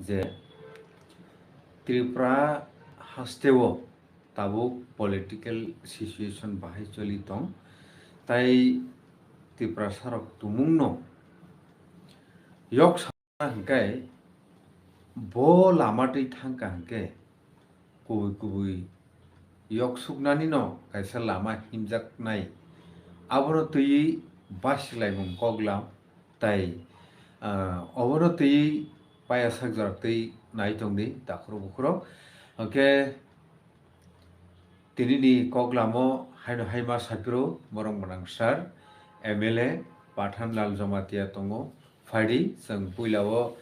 যে ত্রিপুরা হাস্তেও tabuk political situation bahai choli tong tai Tripura sarok tumung no yok sa hangkai bo lamatei thangka hangke kubui yok suknani no kaisa lama himjak nai abono tui basilai koglam tai obono tui paya sakjar tui nai tongni dakhro bukhro hangke tinini koglamo haino haima sakro borong bonang sar MLA Pathanlal Jamatia tongo phadi jeng puilao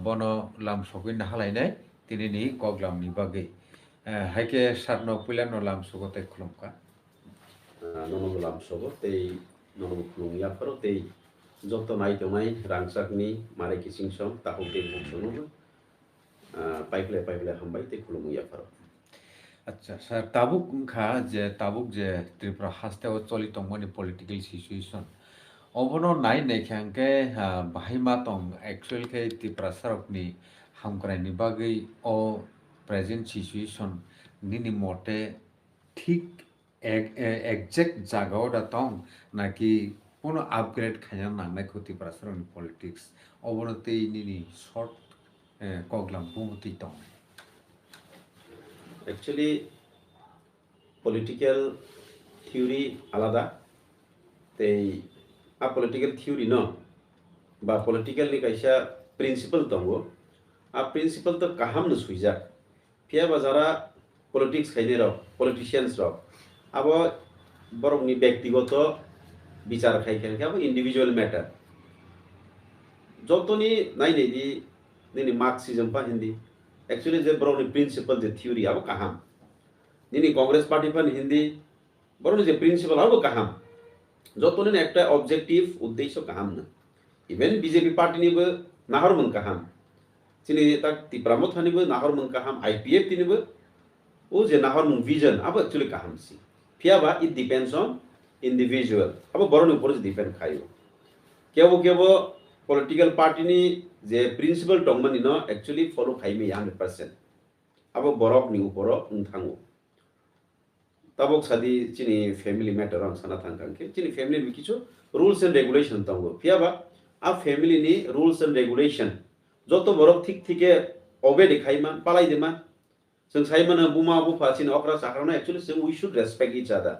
bono lam sogoi nahalainai tinini koglamni bagui haike sarno puilano lam sogotai khulumka nono lam sogo tei nono khulung ya paro tei joto nai tongai rangsakni mare kising som tahuk tei buksono paiple hambai tei khulung ya paro আচ্ছা sir তাবুক খা যে তাবুক যে ত্রিপুরা হাস্তেও চলি তংমনি political situation অবনো নাই নাইখাংকে বাহিমা তং actual কে ত্রিপুরা সারকনি হামক্রাইনি বাগৈ ও present situation নিনি মতে ঠিক exact জায়গাও দা তং নাকি কোনো আপগ্রেড খাইনা নাংনাইখো Tripura সারকনি politics অবনতেই Nini short কগলাম বুমতি Tang actually political theory alada tei political theory no ba political ni kaisa principle tongo principle to kaham no suija pia bazara politics khaine rok politicians rok abo borok ni ব্যক্তিগত বিচার খাইখান abo individual matter jotoni nai nei di nini marxism pa hindi actually যে বড় principal যে theory আবো কাহাম নিনি Congress party পান হিন্দি বড় যে principal আবো কাহাম যত নিন একটা অবজেক্টিভ উদ্দেশ্য কাহাম না ইভেন বিজেপি পার্টি নিবো নাহরমন কাহাম চিনি তাক তিপ্রামত হানিবো নাহরমন কাহাম আইপিএফ তিনিবো ও যে নাহরমন ভিজন আবো অ্যাকচুয়ালি কাহাম সি ফিয়াবা ইট ডিপেন্ডস অন ইন্ডিভিজুয়াল আবো বড় উপরে ডিপেন্ড খাইও কেবো political party ni je principle tongmani no actually follow khaime 100% abo borok ni uporo unthango tabok sadi chini family matter on sana thangkangke chini family ni kichu rules and regulation tongo fiaba a family ni rules and regulation joto borok thik thike obe dekhaima palai dema जों साइमन बुमा बुफा चिन अक्रा साखरानो actually we should respect each other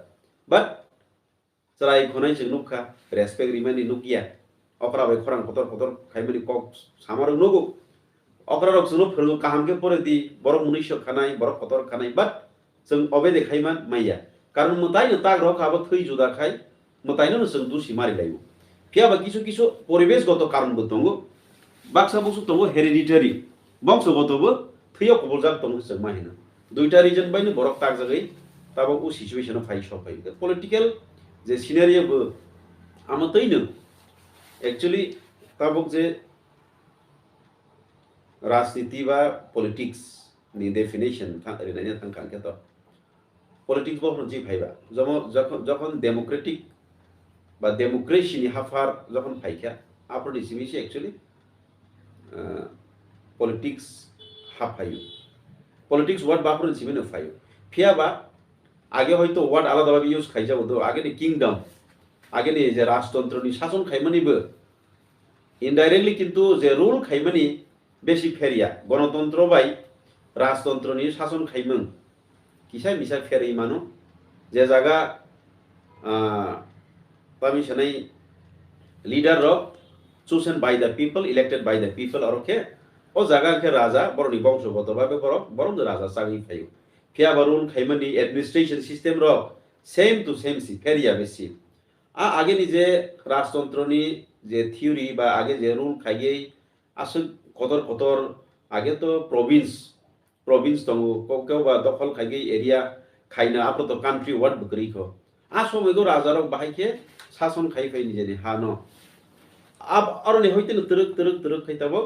but sarai khonai जों नुखा respect rimani nukia অকরা বাই খরাং কতর খাইমানি কক সামার নগো অকরা রক সুনো ফরগো কাহামকে পরে দি বড় মুনিশ খানাই বড় কতর খানাই বাট जों অবে দেখাইমান মাইয়া কারণ মতাই না তাক রক আবো থই জুদা খাই মতাই না जों দুসি মারি লাইবো ফিয়াবা কিছু পরিবেশগত কারণবো দঙ্গো বাক্সা বসু দঙ্গো হেরিডিটারি বংশগতবো থইও কবলজাক দঙ্গো जों মাহিনা দুইটা রিজন বাইনো বড়ক তাক জাগাই তাবো ও সিচুয়েশন ফাই সফাই পলিটিক্যাল যে সিনারিও আমতইনো actually tabuk je রাজনীতি বা পলিটিক্স ni definition রেনাইনা থাংকান কে তো পলিটিক্স বহন জি ভাইবা যখন ডেমোক্রেটিক বা ডেমোক্রেসি নি হাফার যখন ফাইকা আপনি সিমিসি actually politics হাফাইও politics word বাপরন Cimino ফাইও ফিয়াবা আগে হয়তো ওয়ার্ড আলাদাভাবে ইউজ খাইজাবো তো আগে নি কিংডম আগে নি যে রাজতন্ত্র নি শাসন খাইমানিবো ইনডাইরেক্টলি কিন্তু যে রুল খাইমানি বেশি ফেরিয়া গণতন্ত্র বাই রাজতন্ত্র নি শাসন খাইমন কিসাই মিসাই ফেরি মানো যে জায়গা পারমিশনাই লিডার রক chosen by the people elected by the people অরকে ও জায়গা কে রাজা বড়নি বংশগত ভাবে বরং রাজা চাকরি খাইও ফিয়া বারুন খাইমানি অ্যাডমিনিস্ট্রেশন সিস্টেম রক সেম টু সেম সি ফেরিয়া বেশি আগে নি যে রাজতন্ত্র নি যে থিওরি বা আগে যে রুল খাইয়েই আসল কতর আগে তো প্রভিন্স দङ কেউ বা দখল খাইয়ে এরিয়া খাইনা আপনি তো কান্ট্রি ওয়ার্ড বকরিখো সময়গো রাজারক বাহাইকে শাসন খাইফাই নিজেনি হানো আব আরনি হইতে তরক খাইতাবো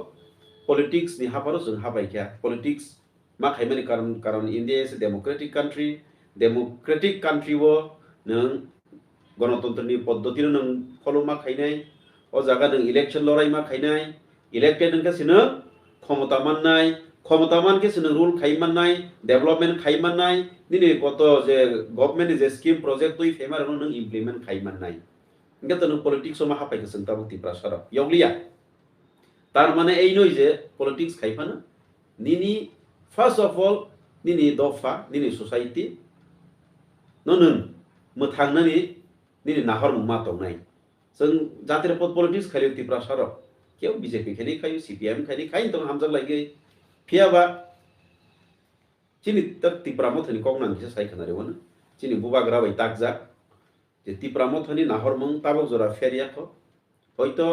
পলিটিক্স নি হাফারো जों হাবাইকা পলিটিক্স মা খাইমানি কারণ ইন্ডিয়া ইজ ডেমোক্রেটিক কান্ট্রি ও নং গণতন্ত্রনি পদ্ধতি নং ফলো মা খাইনাই ও জায়গা नों इलेक्शन लड़ाई मा खाइनाय इलेक्टेड नोंखा सिनो ক্ষমতা মানকে sino rule খাইমাননাই development খাইমাননাই nini কত যে গভর্নমেন্ট যে স্কিম প্রজেক্ট তুই ফেমার নং ইমপ্লিমেন্ট খাইমাননাই ইনকা তো পলিটিক্স মা হাপাই গেছেন তাবো তিপ্রা সারা ইয়গলিয়া তার মানে এই নয় যে পলিটিক্স খাইফানো nini first of all nini দফা nini সোসাইটি ননন मोथांनानै nini নাহর মুমা তংনাই जों জাতির পদ পলিটিক্স খাইলে তিপ্রা সারা কেউ বিজেপি খালি খাই সিপিএম খালি খাই তো হামজাক লাগে ফিয়াবা চিনি তক তিপ্রা মথনি কংনাং যে সাইখানারে ওনা চিনি বুবাগ্রা বাই তাকজা যে তিপ্রা মথনি নাহর মুং তাবক জরা ফেরিয়া তো হয়তো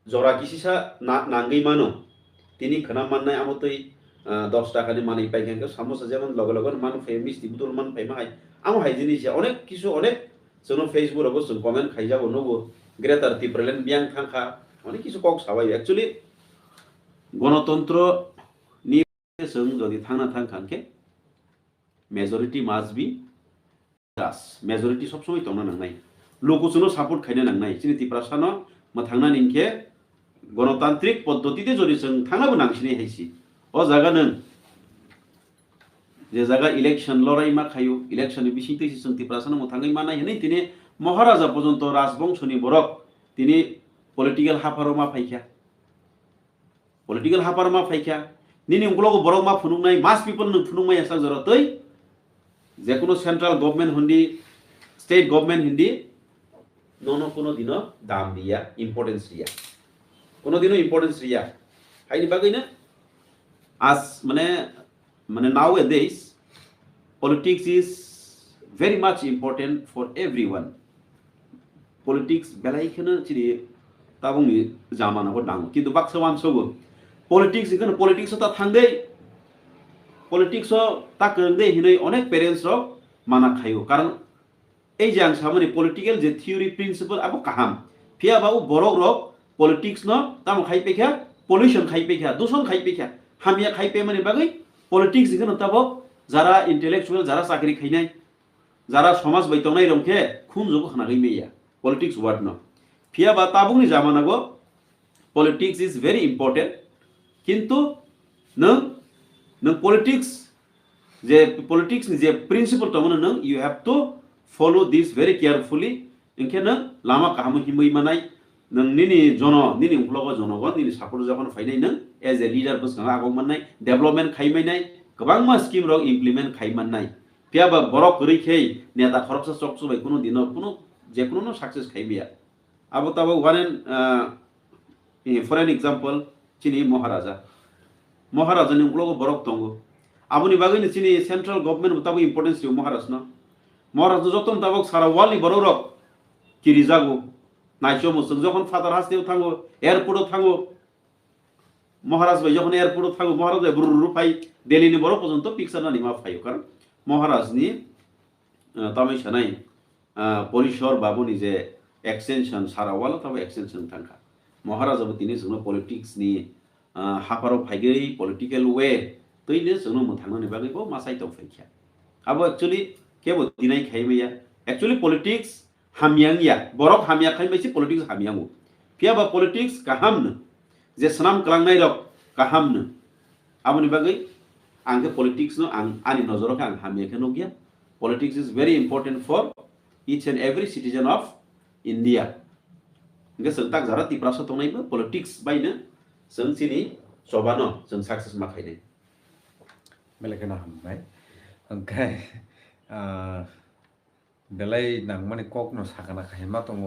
জরা কিসিসা নাঙ্গই মানো তিনি খানা মাননাই আমতই 10 টাকানি মানি পাইখানকে সামোসা যেমন লগে লগে মান ফে মিষ্টি বুতুল মান পাইমা হাই আমো হাই জিনিস অনেক কিছু অনেক जों फेसबुकआवबो जों कमेन्ट खाइजाबो नबो ग्रेटार तिप्रालेन बियां थांखा अनेक किछु कक साबाय एक्चुअली गणतंत्र नि जों जदि थांना थांखानके मेजॉरिटी मास्ट बी दास मेजॉरिटी सब समय तंना नांनाय लोगोसनो सपोर्ट खाइना नांनाय सिनि तिप्रासानो मथांना निनके गणतांत्रिक पद्धतिते जदि जों थांनाबो नांसिनि हायसि अ जागा नों जे जागा इलेक्शन लड़ाई मा खायो इलेक्शन बिसिते जों तिप्रासानो मथांगै मा नाय हनै तिनि महाराजा पर्यन्त राजबंशनि बरक तिनि पॉलिटिकल हाफारो मा फाइख्या पॉलिटिकल हाफारो मा फाइख्या निनि उंगलगो बरक मा फुनुंनाय मास पीपल नो फुनुंनाय आसा जरतै जेकुनो सेंट्रल गवर्नमेंट हुंदी स्टेट गवर्नमेंट हिंदी नोनो कोनो दिनो दाम दिया इम्पोर्टेंस दिया कोनो दिनो इम्पोर्टेंस दिया हाइनि बागैनो आज माने nowadays politics is very much important for everyone politics belaikhana chiri tabungni jamana ko dang kintu baksawan sogo politics ikhana politics ta thangdei politics ta kengdei hinai onek parents rok mana khayo karon ei jang samani political je theory principle abo kaham phia bau borok rok politics no tam khai pekha pollution khai pekha dushon khai pekha hamia khai pe mani bagai politics इखन तब जरा intellectual जरा चाकरी खाइनाय जरा समाज बैतंनाय रंखे खुन जगो खानागै मेया पॉलिटिक्स वर्ड न फिया बा ताबुनि जामानागो पॉलिटिक्स इज वेरी इंपोर्टेंट किंतु नों पॉलिटिक्स जे पॉलिटिक्स नि जे प्रिंसिपल तमन नों you have to follow this very carefully इनखे नों लामा काहाम हिमै मानाय नोंनि निनि उंख्लगो जनगण निनि सापर्ट जागोन फाइनाय नों एज ए लीडर बसना आगौ माननाय डेवलपमेंट खाइमायनाय गोबां मा स्कीम रक इमप्लिमेंट खाइमाननाय फियाबा बरक रैखै नेता खरबसा चकसुबाय कोनो दिन कोनो जेकुनो न सक्सेस खाइबिया आबो ताबो वन फॉर एन एग्जांपल चिनि महाराजानि उंख्लगो बरक दंगो आबुनि बागैनो चिनि सेंट्रल गवर्नमेंट ताबो इम्पोर्टेंस दिउ महाराज जतन ताबो सारा वालनि बरक रक किरि जागो नाइचो मुसुं जखन फादार हास्टेव थांगो एयारपोर्टआव थांगो महाराज भाई जखन एयारपोर्टआव थांगो महाराज भाई बुरु फाइ दिल्लीनि बरक पर्यन्त पिक्चार नानि मा फायो कारण महाराजनि तामै सानाय परिसर बाबुनि जे एक्सटेंशन सारा वाल ताबो एक्सटेंशन थांखा महाराजाबो दिनै जोंनो पलिटिक्सनि हाफाराव फाइगै पलिटिकल वे तैनो जोंनो मोथांनानि बागैबो मा साइटआव फाइख्या आबो एक्चुअली केबो दिनै खाइमैया एक्चुअली पलिटिक्स हामियांगिया बरक हामिया खाइमैसि पलिटिक्स हामियांगो फियाबा पलिटिक्स काहामनो जे सनाम कलांनाय रक काहामनो आबुनि बागै आंखे पलिटिक्स नो आंनि नजराव आं हामियाखै नगिया politics is very important for each and every citizen of India इनके संताक जरा तिप्रासा तंनायबो पलिटिक्स बायनो जों सिनि सबानो जों सक्सेस मा खाइनाय बेलेगना हमबाय ओंखाय बेलाय नांमाने कक न साखाना खाइमा दङ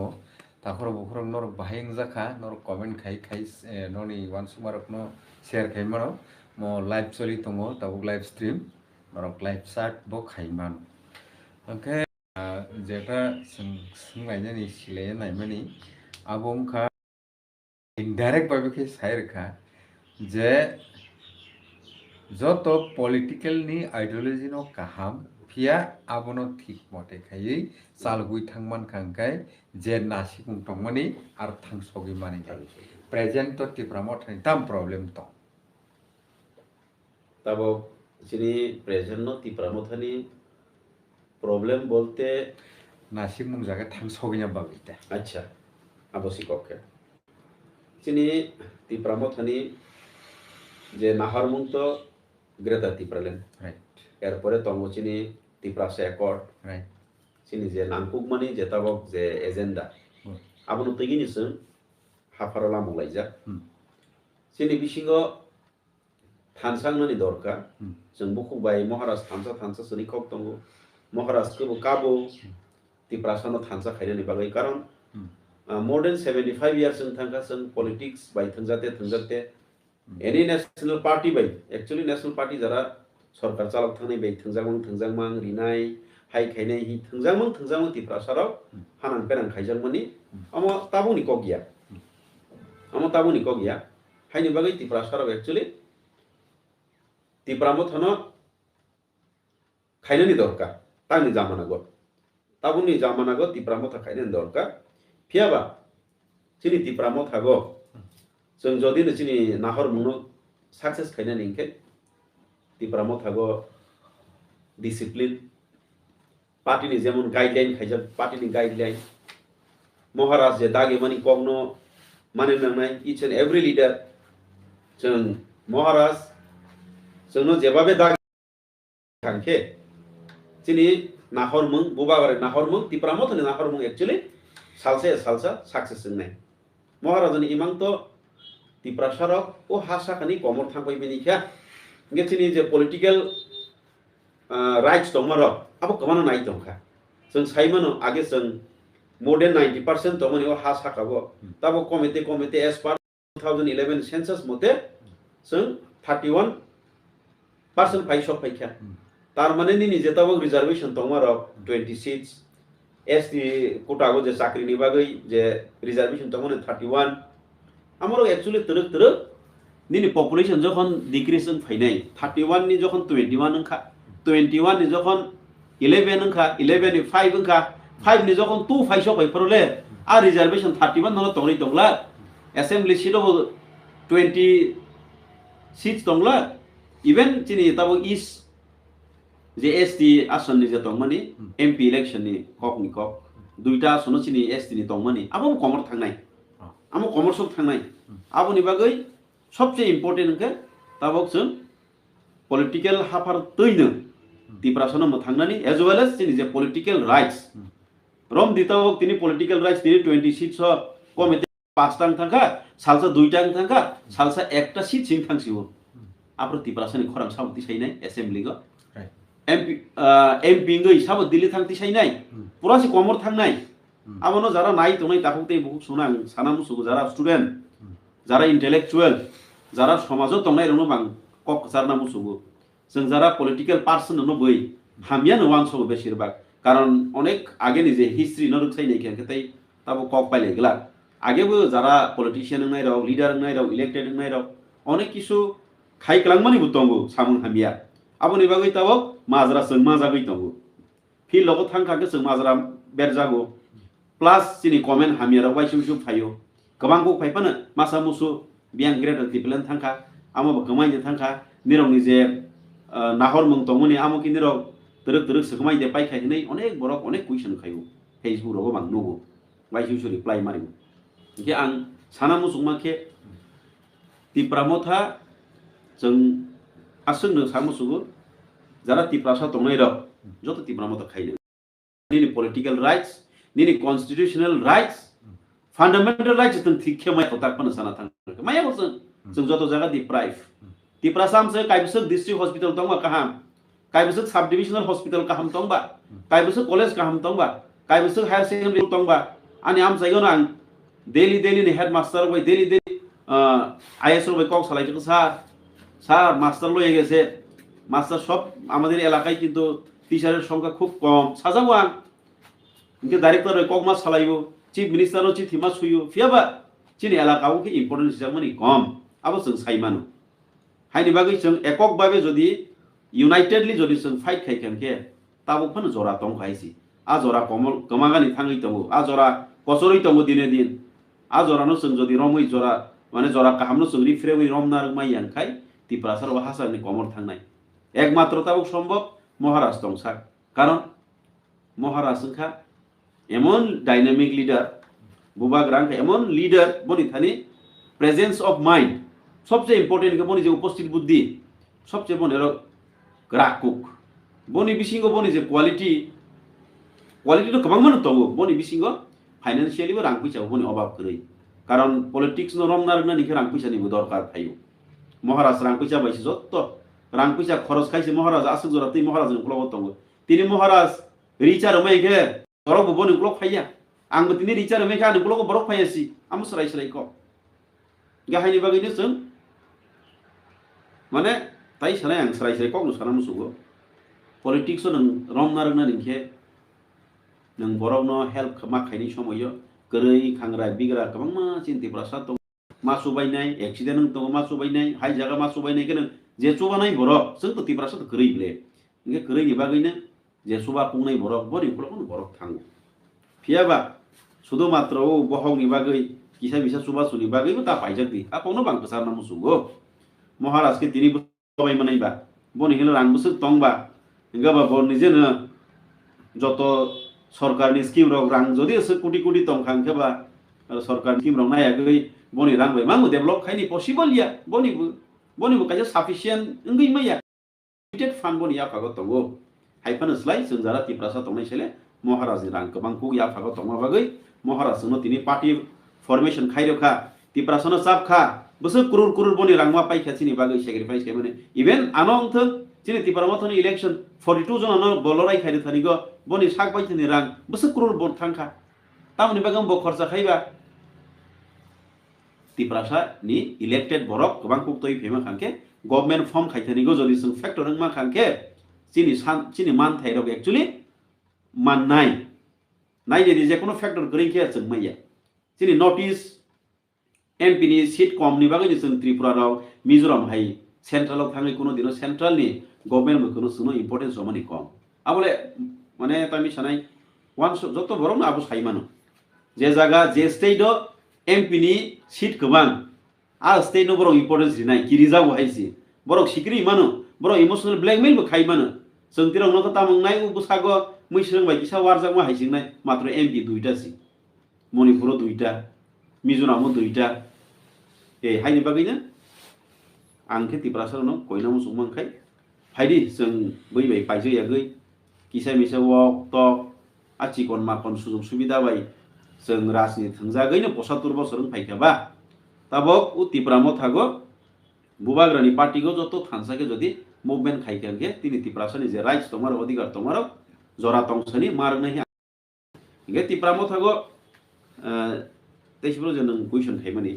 ताखर बखर नर बाहायं जाखा नर कमेन्ट खाइ ननि वान सुमारक न शेयर खाइमा म लाइभ चलि दङ ताबुक लाइभ स्ट्रीम नरक लाइभ चाट ब खाइमान ओंखाय जेटा सोंनायनि सिलाय नायमानि आबंखा इनडाइरेक्ट बाबेखे सायरखा जे जत पॉलिटिकल नि आइडियोलॉजी न काहाम फिया आबनो ठीक मते खायै सालगुइ थांमान खांखाय जे नासि बुंथंमानि आर थांसगि मानि प्रेजेंट तो तिप्रामो थानि ताम प्रॉब्लेम तो तब चिनि प्रेजेंट नो तिप्रामो थानि प्रॉब्लेम बोलते नासि मुंजागा थांसगिना बागैता अच्छा आबसिक ओके चिनि तिप्रामो थानि যে নাহরমুং তো গ্রেটার ত্রিপুরাল্যান্ড রাইট এরপরে তঙ্গ চিনি ত্রিপুরাসা অ্যাকর্ড রাইট চিনি যে নাংকুক মানি যেতাবক যে এজেন্ডা আবনো তৈগিনিসों हाफाराला मलाइजा चिनि बिसिङाव थानसांनानि दरकार जों बुखुबाय महाराज थानसा सोनि खक दङ महाराजखौबो काबो टिप्रासानो थानसा खायनानि बागै कारण more than 75 years जों थांगा जों पलिटिक्स बाय थंजाते एनी नेशनल पार्टी बाय एक्चुअली नेशनल पार्टी जरा सरकार चालक थांनाय बाय थंजांमां रिनाय हाय खायनाय हि थंजांमां टिप्रासाराव हानां पेनां खायजांमानि अमो ताबुनि कगिया हायनि बागै टिप्रासाराव एक्चुअली टिप्रामो थानो खायनानि दरकार तांनि जामानागो ताबुनि जामानागो टिप्रामो था खायनानि दरकार फियाबा चिनि टिप्रामो थागो जों जदिनो चिनि नाहरमुंनो सक्सेस खायनानि इंखे टिप्रामो थागो डिसिप्लिन पार्टीनि जेमन गाइडलाइन खायजा पार्टीनि गाइडलाइन महाराज जे दागे मानि कगनो माने नांनाय इच एंड एवरी लीडर जों महाराज जोंनो जेबाबे दागे थांखे चिनि नाहरमुं बुबागारे नाहरमुं टिप्रामो थानि नाहरमुं एक्चुअली सालसा सक्सेस जोंनाय महाराजनि इमां तो टिप्रासाराव ओ हासाखानि कमर थांबाय बेनिखा इंगे चिनि जे पलिटिकल राइट्स दंमारो अब कमानो नाय दंखा जों साइमानो आगे जों more than 90% दंमोन ओ हासाखाबो ताबो कमिटी एस पार 2011 सेंसस मते जों 31% फाइसक फाइखा तार माने नि जेताबो रिजर्वेशन दंमारो 26 एसटी कोटागो जे चाकरिनि बागै जे रिजर्वेशन दंमोन 31 आमरो एक्चुअली तरक निनि पपुलेशन जखन डिक्रिजन फाइनाय 31 नि जखन 21 अंखा 21 नि जखन 11 अंखा 11 नि 5 अंखा 5 नि जखन 2 फाइसक फाइफरले आ रिजर्वेशन 31 ननो तंगै दंला असेंबली सीटआव 20 सीट्स दंला इवन चिनि ताबो इस जे एसटी आसननि जे दंमानि एमपी इलेक्शन नि ककनि कक दुइटा आसनो चिनि एसटी नि दंमानि आबो कमर थांनाय आमो कमर सक थांनाय आबोनि बागै सबसे इम्पोर्टेन्ट के ताबक जों political हाफार Taino टिप्रासानो थांनानि as well as चिनि जे पलिटिकल राइट्स रम दितावक तिनि पलिटिकल राइट्स तिनि 20 सीट्स कमिटी 5 टांग थांखा सालसा 2 टांग थांखा सालसा 1 टा सीट सिं थांसिबो आप्रो टिप्रासानि खराम साबति साइनाय असेंबली गो एमपी गै साबो दिल्ली थांति साइनाय पुरासि कमर थांनाय आबनो जारा नाय तंनाय ताखौते बहुत सुनां साना मुसुगो जारा स्टुडेन्ट जारा इंटेलेक्चुअल जारा समाजो तंनाय रनो बां कक जारना मुसुगो जों जारा पलिटिकल पार्सन नो बै हामिया नो वांसो बेसिरबाग कारण अनेक आगे नि जे हिस्ट्री न रुखसाइनाय खेंखै ताबो कक पाइलेगला आगेबो जारा पलिटिशियन नाय राव लीडर नाय राव इलेक्टेड नाय राव अनेक किसु खाइक्लांमानि बुतंगो सामुं हामिया आबोनि बागै ताबो माजरा जों माजागै दंगो फिल लगो थांखाके जों माजरा बेरजागो प्लस चिनि कमेन्ट हामियाराव वाइसुसु फायो गोबांखौ फाइफानो मासा मुसु बियां ग्रेटर टिप्लेन थांखा आमो गमायनो थांखा निरंनि जे नाहरमुं दंमोनि आमोकि निरं तरक सखमाय दे पाइखायनै अनेक बरक अनेक क्वेश्चन खायो फेसबुक राव बां नुगो वाइसुसु रिप्लाइ मारिगो के आं साना मुसुमाखे टिप्रामथा जों आसंनो सामुसुगो जारा टिप्रासा दंनाय राव जत टिप्रामथा खायनो निनि पलिटिकल राइट्स निनि कन्स्टिट्यूशनल राइट्स फंडामेंटल राइट्स जों थिखे माय खताखनो साना थां माया जों जत जागा डिप्राइव टिप्रासाम से काइबसक डिस्ट्रिक्ट हॉस्पिटल दंबा काहाम काइबसक सब डिविजनल हॉस्पिटल काहाम दंबा काइबसक कॉलेज काहाम दंबा काइबसक हायर सेकेंडरी दंबा आनि आम जायगायाव आं डेली नि हेडमास्टर बाय डेली आईएसओ बाय कक सालायखो স্যার মাস্টার লয়ে গেছে মাস্টার সব আমাদের এলাকায় কিন্তু টিচারের সংখ্যা খুব কম সাজাবো আং ইনকে ডাইরেক্টর কক মাস সালাইবো চিফ মিনিস্টারও চিঠি মাস সুইयो फियाबा चिनि एलाकाव के इम्पोर्टेन्स हिसाबमानि कम आबो जों साइमानो हाइनि बागै जों एकक भाबे जदि यूनाइटेडली जदि जों फाइट खाइखानके ताबो फन जरा दं खाइसि आ जरा कमल गमागानि थाङै दंगो आ जरा कसरै दंगो दिने दिन आ जरानो जों जदि रमै जरा माने जरा काहामनो जों रिफ्रेवै रमनार माइयांखाय टिप्रासार हासारनि कमर थांनाय एकमात्र ताबो सम्भव महाराज दंसा कारण महाराजखा एमन डायनामिक लीडर बुबा ग्रांख एमन लीडर बनि थानि प्रेजेंस ऑफ माइंड সবচেয়ে ইম্পর্টেন্ট ke boni je উপস্থিত বুদ্ধি সবচেয়ে boni ro rakuk boni bisingo boni je quality to kabang manu tongo boni bisingo financially bo rang puisa boni obab krei karon politics no romnar na nikhe rang puisa ni bo dorkar thayo মহারাজ রাং পয়সা পাইছে যত রাং পয়সা খরচ খাইছে মহারাজ আসুক জরা তুই মহারাজ club তঙ্গ তিনি মহারাজ রিচার মেঘে ধরক বনি ক্লব ফাইয়া आंबो তিনি রিচার মেঘে আনি ক্লব বরক ফাইয়াছি আমি সরাই সরাই ক গাহাইনি বাগैनो जों माने তাই সানাই आं সরাই সরাই কক সানা মুসুগो পলিটিক্স नों रमना रोंना निखे नों बरकनो हेल्प मा खायनि समयो गरै खांग्रा बिग्रा गोबां मा चिन्तिफ्रा सा मासु बायनाय एक्सिडेन्ट दङ मासु बायनाय हाइ जागा मासु बायनाय केन जे चुबानाय बरक जों तो तिब्रासा तो गरैले इंगे गरैनि बागैनो जे सुबा कुंनाय बरक बरि फुलखौनो बरक थाङो फियाबा सुदो मात्र ओ बहौनि बागै किसा बिसा सुबा सुनि बागैबो ता पाइजाकदि आपनो बां कसारना मुसुगो महाराज के तिनि सबाय मानायबा बनि हेल रां बुसु तंबा इंगाबा बनि जेनो যত সরকারनि স্কিম রক রাং যদি কোটি কোটি তং খাंखेबा सरकार स्किम रक नायागै boni rang bai mangu develop khaini possible ya boni bu kaja sufficient ngi maya limited fund boni ya phago tongo haipan slai sunjara ti prasa tongnai sele maharaj ni rang kabang ku ya phago tongma bagai maharaj no tini party formation khairo kha ti prasa no sap kha busu kurur boni rang ma pai khachini bagai sacrifice ke mane even anong thuk chini ti paramothoni election 42 jon no bolorai khairo thani go boni sak bai thini rang busu kurur bon thangkha tamni bagam bo kharcha khaiba Tiprasa नि elected बरक गोबां कुक्तय FEMA खांखे government firm खायथानि गो जदि जों factor मा खांखे चिनि मान थाइरक actually माननाय नायनि जे कोनो factor गरैखे जों मैया चिनि नोटिस एमपी नि सीट कम नि बागै जों त्रिपुरा राव मिजोराम हाय सेंट्रल थाङै कोनो दिनो सेंट्रल नि गभर्नमेंट मखनो सुनो इम्पोर्टेंस जमानि कम आबले माने तामि सानाय वान जतो बरक आबो साइमानो जे जागा जे स्टेट एमपी नि सीट गोबां आ स्टेट नो बरक इम्पोर्टेंस दिनाय किरि जागो हायसि बरक सिक्रि मानो बरक इमोशनल ब्लैकमेल बो खाइ मानो जों तिराव न ता मंगनाय बुसागो मैसरं बाय किसा वारजाक मा हायसिंनाय मात्र एमपी दुइटा सि मणिपुर दुइटा मिजोराम दुइटा ए हायनि बागैनो आंखे तिप्रासार न कयना मुसुक मांखाय फायदि जों बै बाय पाइजो यागै किसा मिसा वक टक आचिकन माखन सुजुग सुबिदा बाय जों राजनीति थंजागैनो 75 बोसोर फायखाबा ताबक उ तिप्रामो थागो बुबाग्रानि पार्टीगो जतो थानसाके जदि मुभमेंट खायखांगे तिनि तिप्रासानि जे राइट्स तमार अधिकार तमार जरा तंसनि मारनै इंगे तिप्रामो थागो तेसिब्रो जन क्वेश्चन खायमानि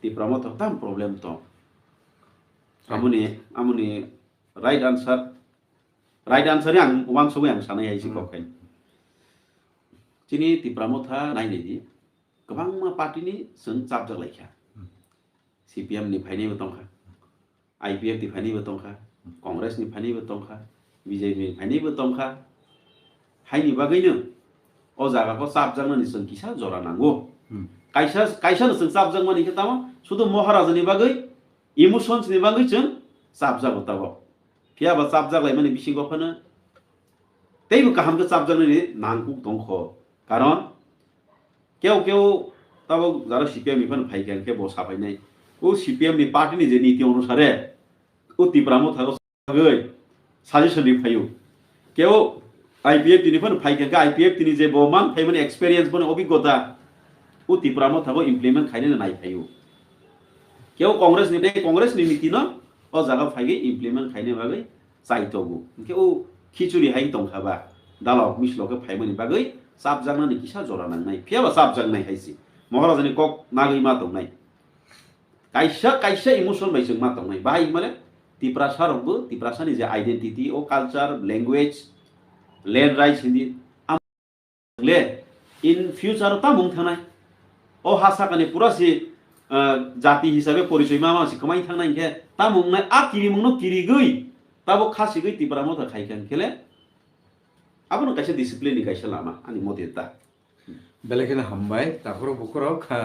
तिप्रामो थागो ताम प्रॉब्लेम तो आमुनि राइट आंसर आं वान सबै आं सानाय हायसि कखाय चिनि तिप्रामो था नायनायदि गोबां मा पार्टीनि जों चाबजालायखा सीपीएम नि फायनैबो दंखा आईपीएफ नि फायनैबो दंखा कांग्रेस नि फायनैबो दंखा बीजेपी नि फायनैबो दंखा हायनि बागैनो अ जागाखौ चाबजांनानै जों किसा जरा नांगौ कायसा जों चाबजांमानि खोथामा शुद्ध महाराजनि बागै इमोशन्स नि बागै जों चाबजागो ताबो फियाबा चाबजागलाय माने बिसिंगफानो तैबो काहामखौ चाबजांनानै नांगौ दंखो कारण केव तब जारा सीपीएम इफान फाइकेन के बसा फाइनाय ओ सीपीएम नि पार्टी नि जे नीति अनुसारे ओ तिप्रामो थागो गय सजेशन नि फायु केव आईपीएफ तिनि फन फाइकेन का आईपीएफ तिनि जे बमान फाइमन एक्सपीरियंस बन अभिज्ञता ओ तिप्रामो थागो इम्प्लीमेंट खाइने नाय फायु केव कांग्रेस नि नीति न ओ जागा फाइगे इम्प्लीमेंट खाइने बागै चाइतगु के ओ खिचुरी हाइ दंखाबा दालाव मिसलके फाइमनि बागै चाबजांनानै किसा जरा नांनाय फियाबा चाबजांनाय हायसि महाराजनि कक नागै मा दंनाय कायसा इमोशन बायजों मा दंनाय बाहाय माने तिप्रासारावबो तिप्रासानि जे आइडेंटिटी ओ culture language land rights Hindi ले इन फ्यूचर ता मुं थानाय ओ हासाकानि पुरासि जाति हिसाबै परिचय मा मासि कमाइ थांनाय के ता मुंनाय आ किरि मुंनो किरि गई ताबो खासि गई तिप्रामो था खाइखान खेले आपन कैसे डिसिप्लिन नि कैसे लामा अनि मतेता बेलेखिन हामबाय ताखरो बुखरो खा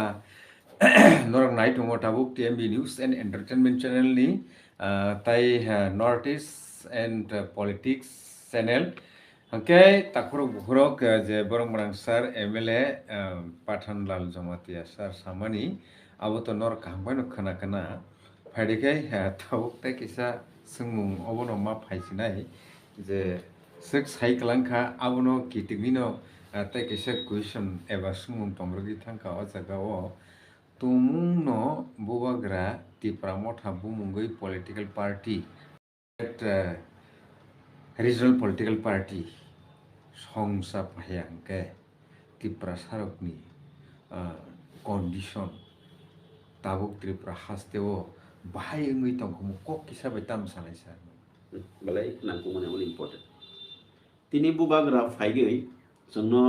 नरक नाइट मोटाबुक TMB news and entertainment channel नि ताई north east and politics channel हंके ताखरो बुखरो जे बरंबरं sir MLA Pathanlal Jamatia sir सामानी अब तो नरक हामबाय न खना फायदेखाय थाबुक ताय किसा सोंमुं अबनो मा फायसिनाय जे सोक साइक्लांखा आबनो किटिमिनो ताय किसा क्वेश्चन एबा सोंमुं तंग्रगि थांखा अ जागाओ तुमुंनो बुबाग्रा तिप्रा मथा बुमुंगै political party regional political party সংসা পাহিয়াংকে ত্রিপুরা সারকনি কন্ডিশন তাবুক ত্রিপুরা হাসতেও বাহাই ওই তংখমু কক হিসাবে তাম সানাই sir balai nangku mana uli important tini bubagra faigei जोंनो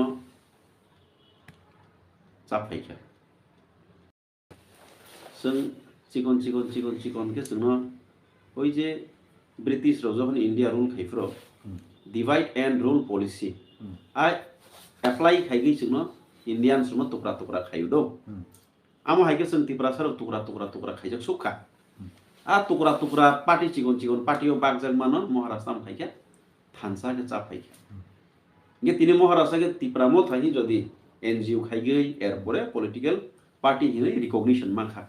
जाफायखा जों चिकन के जोंनो ओइ जे ब्रिटिश रजोहन इंडिया रूल खाइफ्रो डिवाइड एंड रूल पॉलिसी आ एप्लाई खाइगै जोंनो इंडियन सुनो टुकरा टुकरा खाइयो दो आमो हाइगे जों तिप्रा सार टुकरा खाइजक सुखा आ टुकरा पार्टी चिकन पार्टीओ बागजन मानो महाराष्ट्र में खाइके थानसा के जाफायखा ये तिनी महाराष्ट्र के तिप्रा मो थाहि जदि एनजीओ खाइगै एरपरे पॉलिटिकल पार्टी हिनै रिकॉग्निशन माखा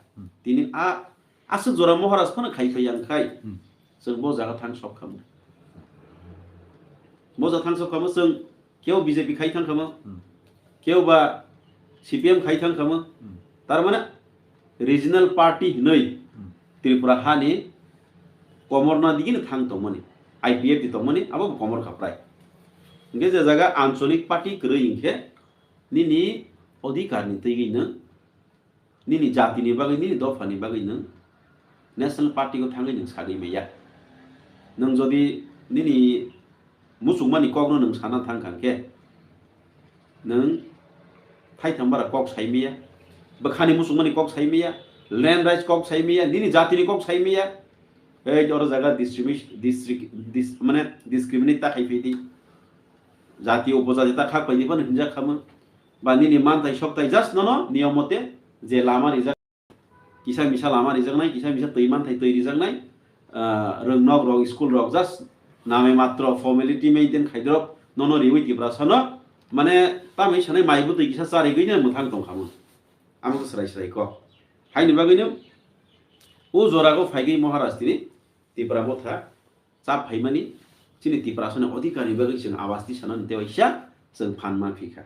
तिनी आ आसो जरा महाराष्ट्र फन खाइफैयांखाय जों बो जागा थां सब खामो मोजा थां सब खामो जों केव बीजेपी खाइ थां खामो केव बा सीपीएम खाइ थां खामो तार माने रीजनल पार्टी हिनै त्रिपुरा हानि कमरना दिगिन थां तो मने आईपीएफ दि तो मने अब कमर खाप्राय इंगे जे जागा आंचलिक पार्टी गरै इंखे निनि अधिकार नि तैगिनो निनि जातिनि बागै निनि दफानि बागै नों नेशनल पार्टी को थाङै नों सागै मैया नों जदि निनि मुसुकमानि कगनो नों साना थांखांखे नों थाइथामबारा कक साइमिया बखानि मुसुकमानि कक साइमिया लैंड राइट्स कक साइमिया निनि जातिनि कक साइमिया ए जर जागा डिस्ट्रिक्ट माने डिस्क्रिमिनेट ता खाइफैदि जाति उपजाति ता खा पैनि पण हिंजा खामो बा निनि मानथाय सकथाय जास्ट ननो नियम मते जे लामा रिजाक किसा मिसा लामा रिजाकनाय किसा मिसा तैमान थाय तै रिजाकनाय रोंनक रक स्कुल रक जास्ट नामे मात्र फर्मेलिटी मेइनटेन खाइद्रब ननो रिवै तिब्रा सनो माने तामै सानै माइबो तै किसा चारै गैनो मोथां दं खामो आमको सराय को हाइनि बागैनो उ जरागो फाइगै महाराष्ट्रनि तिब्रा मथा चाप फाइमानि चिनि तिब्रा सनो अधिकारी बागै जों आवाज दि सानन देवैसा जों फानमा फिखा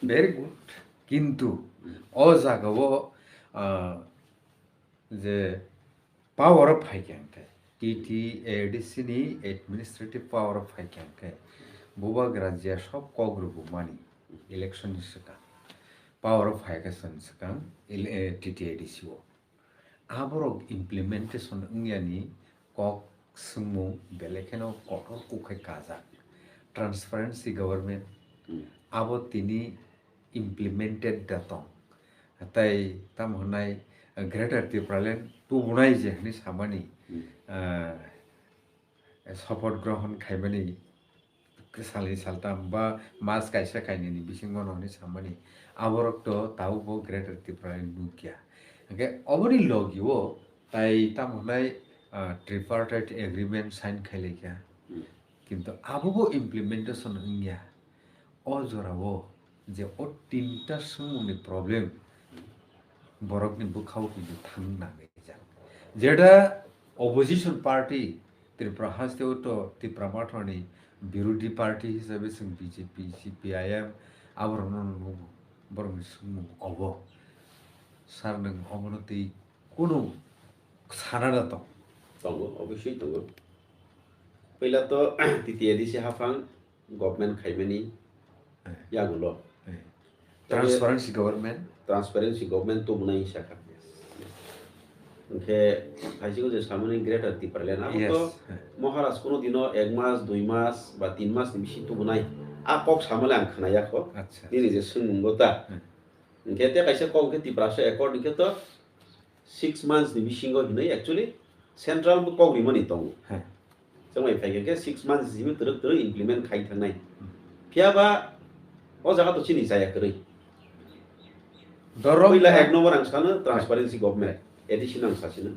भेरी गुड किन्तु अ जागाओ जे पावर अफ फाइक्यांखे टीटीएडीसी नि एडमिनिस्ट्रेटिव पावर अफ फाइक्यांखे बुबाग्रा जे सब कग्रुबु मानि इलेक्शन नि सिगां पावर अफ फाइकेसन सिगां टीटीएडीसी ओ आबरक इम्प्लीमेंटेशन इंगियानि कक सोंमु बेलेखेनो कठोर कुखै काजा ट्रांसपेरेंसी गवर्नमेंट आबो तिनी इम्प्लीमेंटेड दातं ताई ताम होनाय ग्रेटर त्रिपुरालैंड तुबुनाय जे हनि सामानि शपथ ग्रहण खाइमानि सालि सालताम बा मास काइसा काइनि बिसिंगन हनि सामानि आबरक तो ताउबो ग्रेटर त्रिपुरालैंड नुकिया ओके अबनि लगियो ताई ताम होनाय ट्रिपार्टाइट एग्रीमेंट साइन खाइलेखा किन्तु आबो इम्प्लीमेंटेशन इंगिया अ जरावो जे अ तीनटा सोंमुनि प्रब्लेम बरकनि बुखाव किन्तु थांनानै जा जेडा अपोजिशन पार्टी त्रिपुरा हास्तेव तो त्रिपुरा माथनि विरोधी पार्टी हिसाबै जों बीजेपी सीपीआईएम आबरनो बरकनि सोंमु अब सार नों अबनति कोनो सानादा दं दंगो अवश्य दंगो पहिला तो टीटीएडीसी हाफां गवर्नमेंट खाइमानि यागुलो ट्रांसपेरेंसी गवर्नमेंट तो बुनाय साखा ओंखे खाइसेखौ जे सामने ग्रेटर त्रिपुरालैंड आबो तो महाराष्ट्र कोनो दिनो 1 मास 2 मास बा 3 मास नि बिसि तो बुनाय आ कक सामले आं खोनायाखो दिनै जे सोंमुंगोता ओंखे ते खाइसे कक के त्रिपुरासो एकॉर्डिंग के तो 6 months ni bisingo hinai actually central bu kogri mani tong samai phai ke 6 months jibu teruk implement khai thangnai phia ba o jaga to chini jaya krai dorok ila ek number ang sana transparency government edition ang sasina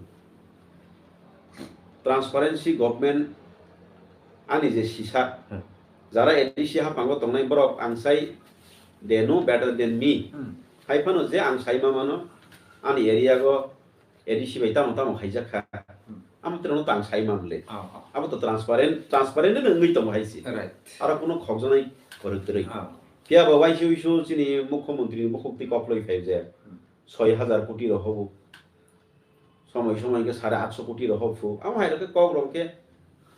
transparency government ani je sisa jara edisi ha pango tongnai borok ang sai they know better than me hai phano je ang sai mamano ani area go ADC bai tamo khaijaka amtrano tang sai mamle Ah, abo to transparent no ngui tong haisi right. ara kono khokjanai korotrai Ah, পিয়া বাবা issue চিনি মুখ্যমন্ত্রী মুখ্যমন্ত্রী কপলই খাইছে 6,000 কোটি হব সময়কে 850 কোটি হবফু আমার এটাকে কক রকে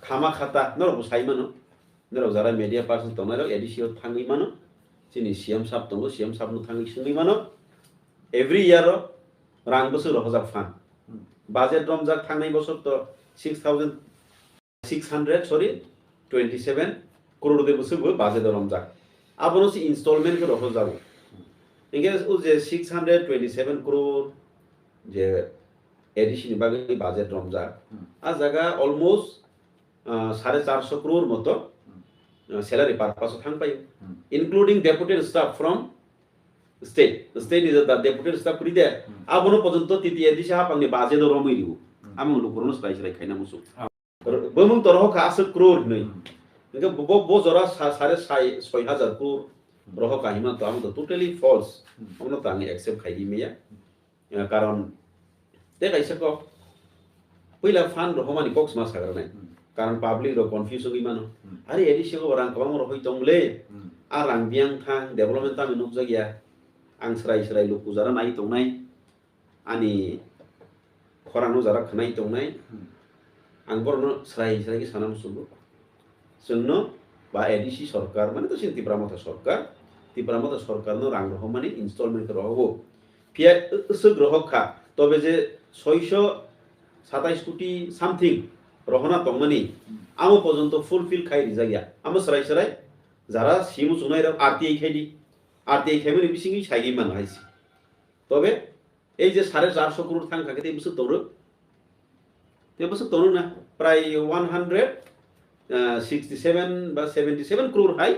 খামা খাতা নরব সাইমানো নরব যারা মিডিয়া পার্সন তনারও এডিসিও থাঙ্গি মানো চিনি সিএম সাহেব তঙ্গো সিএম সাহেব নো থাঙ্গি সঙ্গি মানো এভরি ইয়ার রাং বছর হজাক ফান বাজেট রমজাক থাঙ্গি বছর তো 6,627 crore de বছর বাজেট রমজাক আবনো সি ইনস্টলমেন্ট কে রহ যাবো ইংগে ও যে 627 crore যে এডিশন বাগে বাজেট রমজাক আ জায়গা অলমোস্ট 450 crore মতো স্যালারি পারপাস থাং পাই including deputed staff from state is the deputed staff করি দে আবনো পর্যন্ত তিতি এডিশন হাপাংনি বাজেট রমই দিও আমং লুকুরনো স্লাইস খাইনা মুসু বমং তরহ কা 80 crore নই ইংগে বো জরা 6,500 crore রহ কাহিমা তো আম তো টোটালি ফলস আমনো তানি অ্যাকসেপ্ট খাইদি মেয়া কারণ তে কাইসা কো পইলা ফান রহমানি কক্স মাস সাগর নাই কারণ পাবলিক র কনফিউজ হই মানো আরে এডি সেগো রাং কবাং রহই তংলে আর রাং বিয়াং থাং ডেভেলপমেন্ট আমি নুক জাগিয়া আং সরাই লুকু যারা নাই তংনাই আনি খরানো যারা খনাই তংনাই আং বরনো সরাই কি সানাম সুবু जोंनो बा एडिसि सरकार माने तो त्रिपुरामथा सरकार नो रां रहमानि इनस्टलमेंट रहबो फिया सो ग्रहखा तबे जे 627 कोटी सामथिं रहना तंगमानि आमो पर्यन्त फुलफिल खाइ रिजागिया आमो सराय যারা সিমু সুনাই আরটিআই খাইমানি बिसिङि साइगि मान हाइसि तबे এই যে 450 crore थां खाके ते बसु तोरो ना प्राय 167 বা 77 crore হাই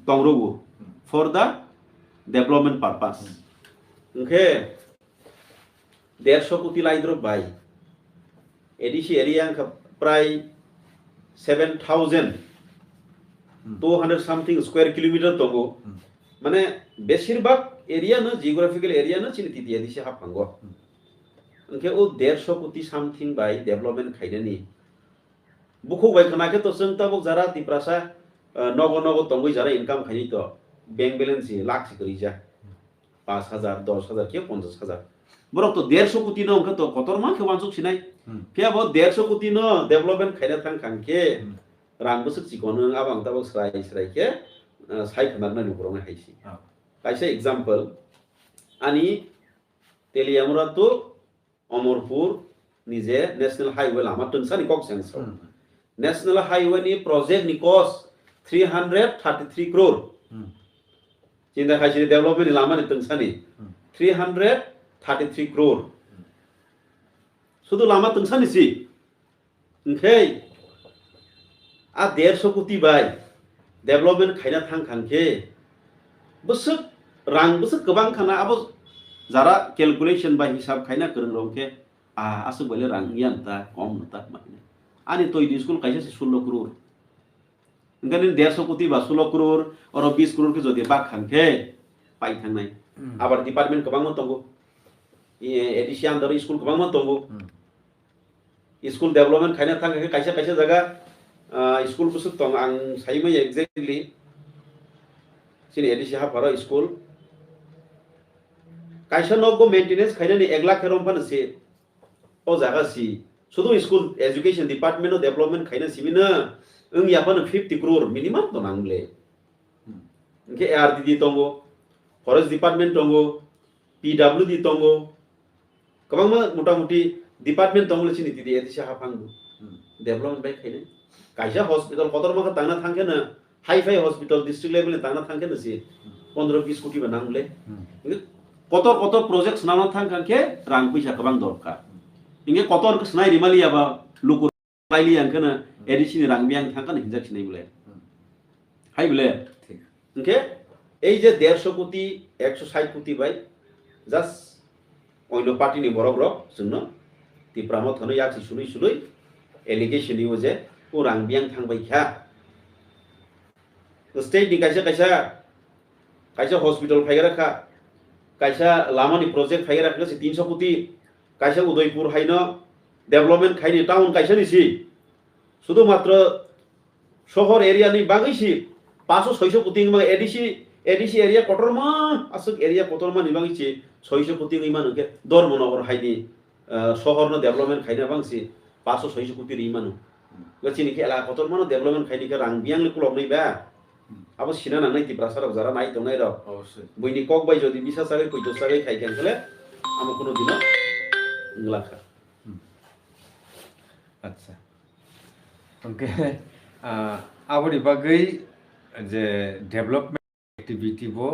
তংরবু for the development purpose okay 150 crore লাইদ্র by ADC area প্রায় 7,200 সামথিং স্কয়ার কিলোমিটার তঙ্গো মানে বেশিরভাগ এরিয়া না জিওগ্রাফিক্যাল এরিয়া না চিনি তিতি এডিসি হাফাঙ্গ ওকে ও 150 কোটি সামথিং বাই ডেভেলপমেন্ট খাইনানি बुखु बाय खनाके तो जों तबक जरा तिप्रासा नगो तंगै जरा इनकाम खानि तो बैंक बैलेंस लाख सिकरि जा 5,000 10,000 के 50,000 बरक तो 150 कोटी न अंक तो कतर मा खेवानसुक सिनाय फिया बो 150 कोटी न डेभलपमेंट खाइना थां खांके रां बसुक सिकोन आबां तबक सराय के साइ खनारना नुबरंग हाइसि काइसे एग्जांपल आनी तेलियामुरा तो अमरपुर निजे नेशनल हाईवे लामा तंसानि कक्सेंस नेशनल हाईवे नि प्रोजेक्ट नि कॉस्ट 333 crore चिंता खाइसे डेभलपमेंट लामा नि तंसानि 333 crore सुदु लामा तंसानि सि ओंखे आ 150 कोटी बाय डेभलपमेंट खाइना थां खांखे बसुक रां बसुक गोबां खाना आबो जारा कैलकुलेशन बा हिसाब खाइना करन रंखे आसु बले रां यानता कम नता माने आनी तो स्कूल कैसे 16 crore इनकानि 150 कोटी बा 16 crore और 20 crore के जदि बा खांखे पाइ थांनाय आबार डिपार्टमेंट गोबां तंगो एडिसि आन्डार स्कूल गोबां तंगो स्कूल डेभलपमेंट खाइना थांखे कैसे जगह स्कूल बसु तंग आं साइमै एक्जेक्टली सिनि एडिसि हाफारा स्कूल कैसे नगो मेंटेनेंस खाइनानि 1 लाख रंफानसे ओ जागा सि सुदु school education department of development खाइना सिबिनो ओं याफानो 50 crore मिनिमाम तो नांगले इनके आरडीडी तंगो फरेस्ट डिपार्टमेंट तंगो पीडब्ल्यूडी तंगो गोबां मोटामुटी डिपार्टमेंट तंगले सिनि तिदि एदिसे हाफांगु डेवलपमेंट बाय खाइने काइसा हॉस्पिटल कतरमाखा तांना थांखेनो हाई-फाई हॉस्पिटल डिस्ट्रिक्ट लेवल तांना थांखेनो सि 15-20 कोटी बा नांगले कतर प्रोजेक्ट्स नामा थांखांखे रां पैसा गोबां दरकार इंगे कतर स्नाय रिमालिया बा लुकु लाइलि आंखनो एडिसि रां बियां थांखान हिंजाखिनाय बले हाय बले ठीक इंगे এই যে 150 কোটি 160 কোটি বাই জাস্ট অন্য পার্টি নি বড় जोंनो तिप्रामो थनो याक्सि सुनै एलिगेशन इउ जे ओ रां बियां थांबाय खा स्टेट नि कैसे हॉस्पिटल फाइगरा खा कैसा लामानि प्रोजेक्ट फाइगरा खा 300 कोटी kaisa Udaipur haino development khaini town kaisa nisi শুধুমাত্র শহর এরিয়া ni bagui si 500-600 কোটি ma ADC area kotorma asuk area kotorma ni bangi si 600 কোটি ni manu ke dormonogor haini শহর no development khaina bangsi 500-600 কোটি ri manu gachini ke ala kotorma no development khaini ke rang biang le kulok nei ba abo sina na nai tipra sarok jara nai tongnai rok buini kok bai jodi bisa sagai koi sagai khai cancel amo kono dino nglakha আচ্ছা ওকে aboni bagai je development activity bo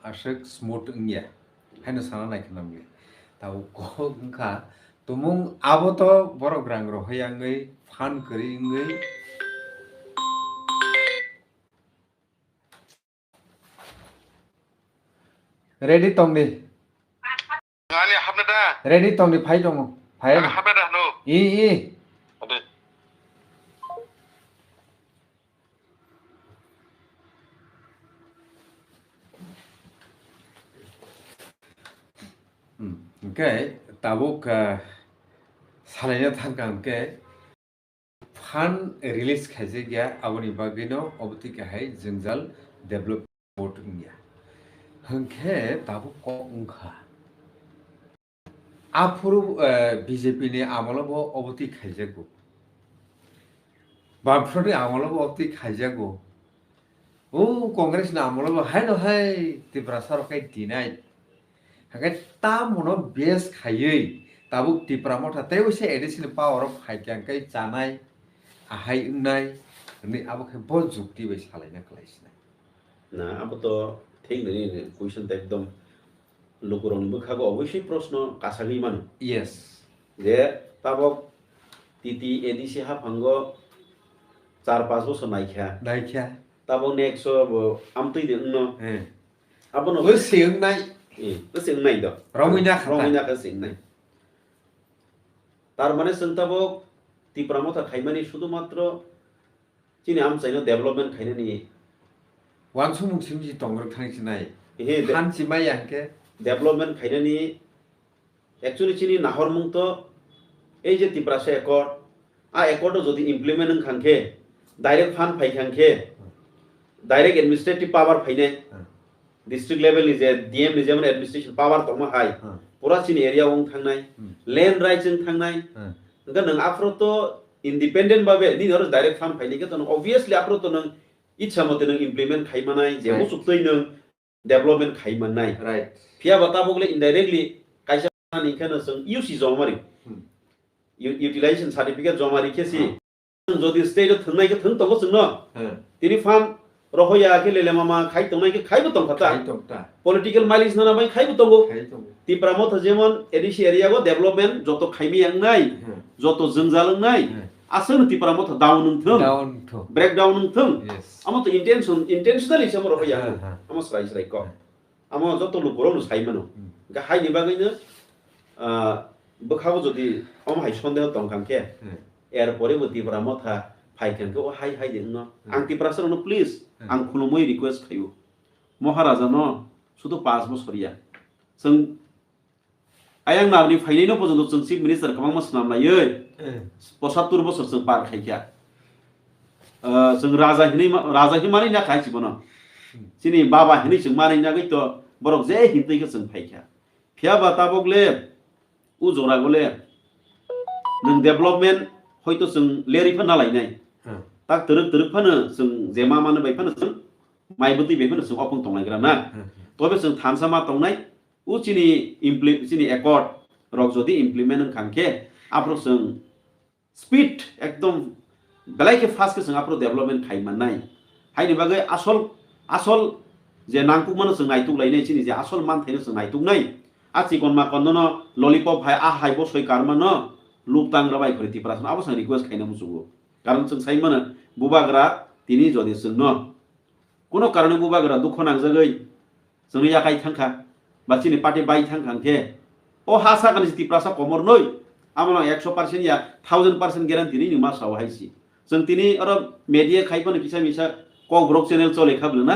ashek smooth ngya haino sana naikhnam ge tau ko ngkha tumung abo to borok rang ro hoyangai fan kri ngai ready tongni ngani habna da ready tongni phai tongo phai habna da no i ade Okay, tabuk salanya thangkang ke fan release khaje gya aboni bagino obti ke hai jingjal develop board india hangke tabuk ko ungkha afuru BJP ni amalobo obti khaje go bamfroni amalobo obti khaje go o congress na amalobo hai no hai tipra sarokai dinai hangke tamono base khayei tabuk tipra motha teu se additional power of haikyang kai chanai ahai ungnai ni abo khe bo jukti bai salaina khlaisna না আবো তো ঠিক নেই question একদম লোকরং বখাগো অবশ্যই প্রশ্ন কাছাগি মানু yes যে তাবক তিতি এডিসি হাফাঙ্গ 4-5 বছর নাইখা naikya তাবক নেক্সট আমতই দেন আবো no o seungnai তো সিং নাই তো রমিনা খাতা রমিনা কা সিং নাই তার মানে সন্তাবক তিপ্রামতা খাইমানি শুধুমাত্র চিনি আম চাইনো ডেভেলপমেন্ট খাইনে নি wansumung simji tongrok thangsi nai হে hanchi mai yanke ডেভেলপমেন্ট খাইনে নি অ্যাকচুয়ালি চিনি নাহর মুং তো এই যে তিপ্রাসে একর একরটো যদি ইমপ্লিমেন্ট খানখে ডাইরেক্ট ফান্ড ফাইখানখে ডাইরেক্ট এডমিনিস্ট্রেটিভ পাওয়ার ফাইনে डिस्ट्रिक्ट लेवल नि जे डीएम नि जेमन एडमिनिस्ट्रेशन पावर तमा हाय पूरा चिन एरिया वंग थांनाय लैंड राइट्स जों थांनाय नगा नों आफ्रो तो इंडिपेंडेंट बाबे नि नर डायरेक्ट फार्म फाइने के तो ऑब्वियसली आफ्रो तो नों इच्छा मते नों इम्प्लीमेंट खाइमानाय जेबो सुक्तै नों डेवलपमेंट खाइमानाय right फिया बता बगले इनडायरेक्टली काइसा नि खाना जों यूसी जमारि यूटिलाइजेशन सर्टिफिकेट जमारि केसि जदि स्टेट थांनाय के थां तंगो जोंनो तिनि फार्म रहोया के लेले मामा खाइ तंनाय के खाइबो तंखता khai tokta पॉलिटिकल माइलेज ना बाय खाइबो तंगो khai tongo तिप्रामत जेमन एडिसि एरिया गो डेवलपमेंट जतो खाइमि यांगनाय जतो जोंजालंनाय आसन तिप्रामत डाउन नथों down to ब्रेक डाउन नथों yes आमो तो इंटेंशनली समरो होया आमो स्राइ को आमो जतो लुगरो नु साइमानो गा हाइनि बागैनो बखाबो जदि आम हाइ सन्देह तंखांके एर परे तिप्रामत फाइखानके ओ हाइ हाइ देनो आं तिप्रासरनो प्लीज आं खुलुमै रिक्वेस्ट खायो महाराजा न शुधु 5 बछरिया जों आयां नारनि फाइनायनो पजन्त जों चिफ मिनिस्टार खबां मसनाम लायै 75 बछर जों पार खाइखा जों राजा हिमानि ना खाइसिबनो सिनि बाबा हिनि जों मानै ना गैतो बरक जे हिन्दैखो जों फाइखा फिया बाता बगले उ जरागले नों डेभलपमेन्ट हयतो जों लेरिफा नालायनाय tak teruk fana sung jema mana bai fana sung mai buti bai fana sung opong tongnai gra na tobe sung thamsa ma tongnai u chini accord rok jodi implement khangke apro sung speed ekdom belai ke fast ke sung apro development khai manai haini bagai asol je nangku mana sung naituk lainai chini je asol man thaino sung naituk nai achi kon ma konno lollipop hai a hai bo soi karma no luptang rabai khori tipras abo sang request khaina musugo কারণ जों साइमानो बुबाग्रा तिनि जदि जोंनो कोनो कारणे बुबाग्रा दुख नांजागै जोंनि याकाय थांखा बाचिनि party bye थांखांके ओ हासा गानि तिप्रासा कमर नय आमला 100% या 1000% ग्यारान्टी नि मा साव हाइसि जों तिनि अर मीडिया खाइपनो किसा मिसा कब्रक चैनल चले खाबलना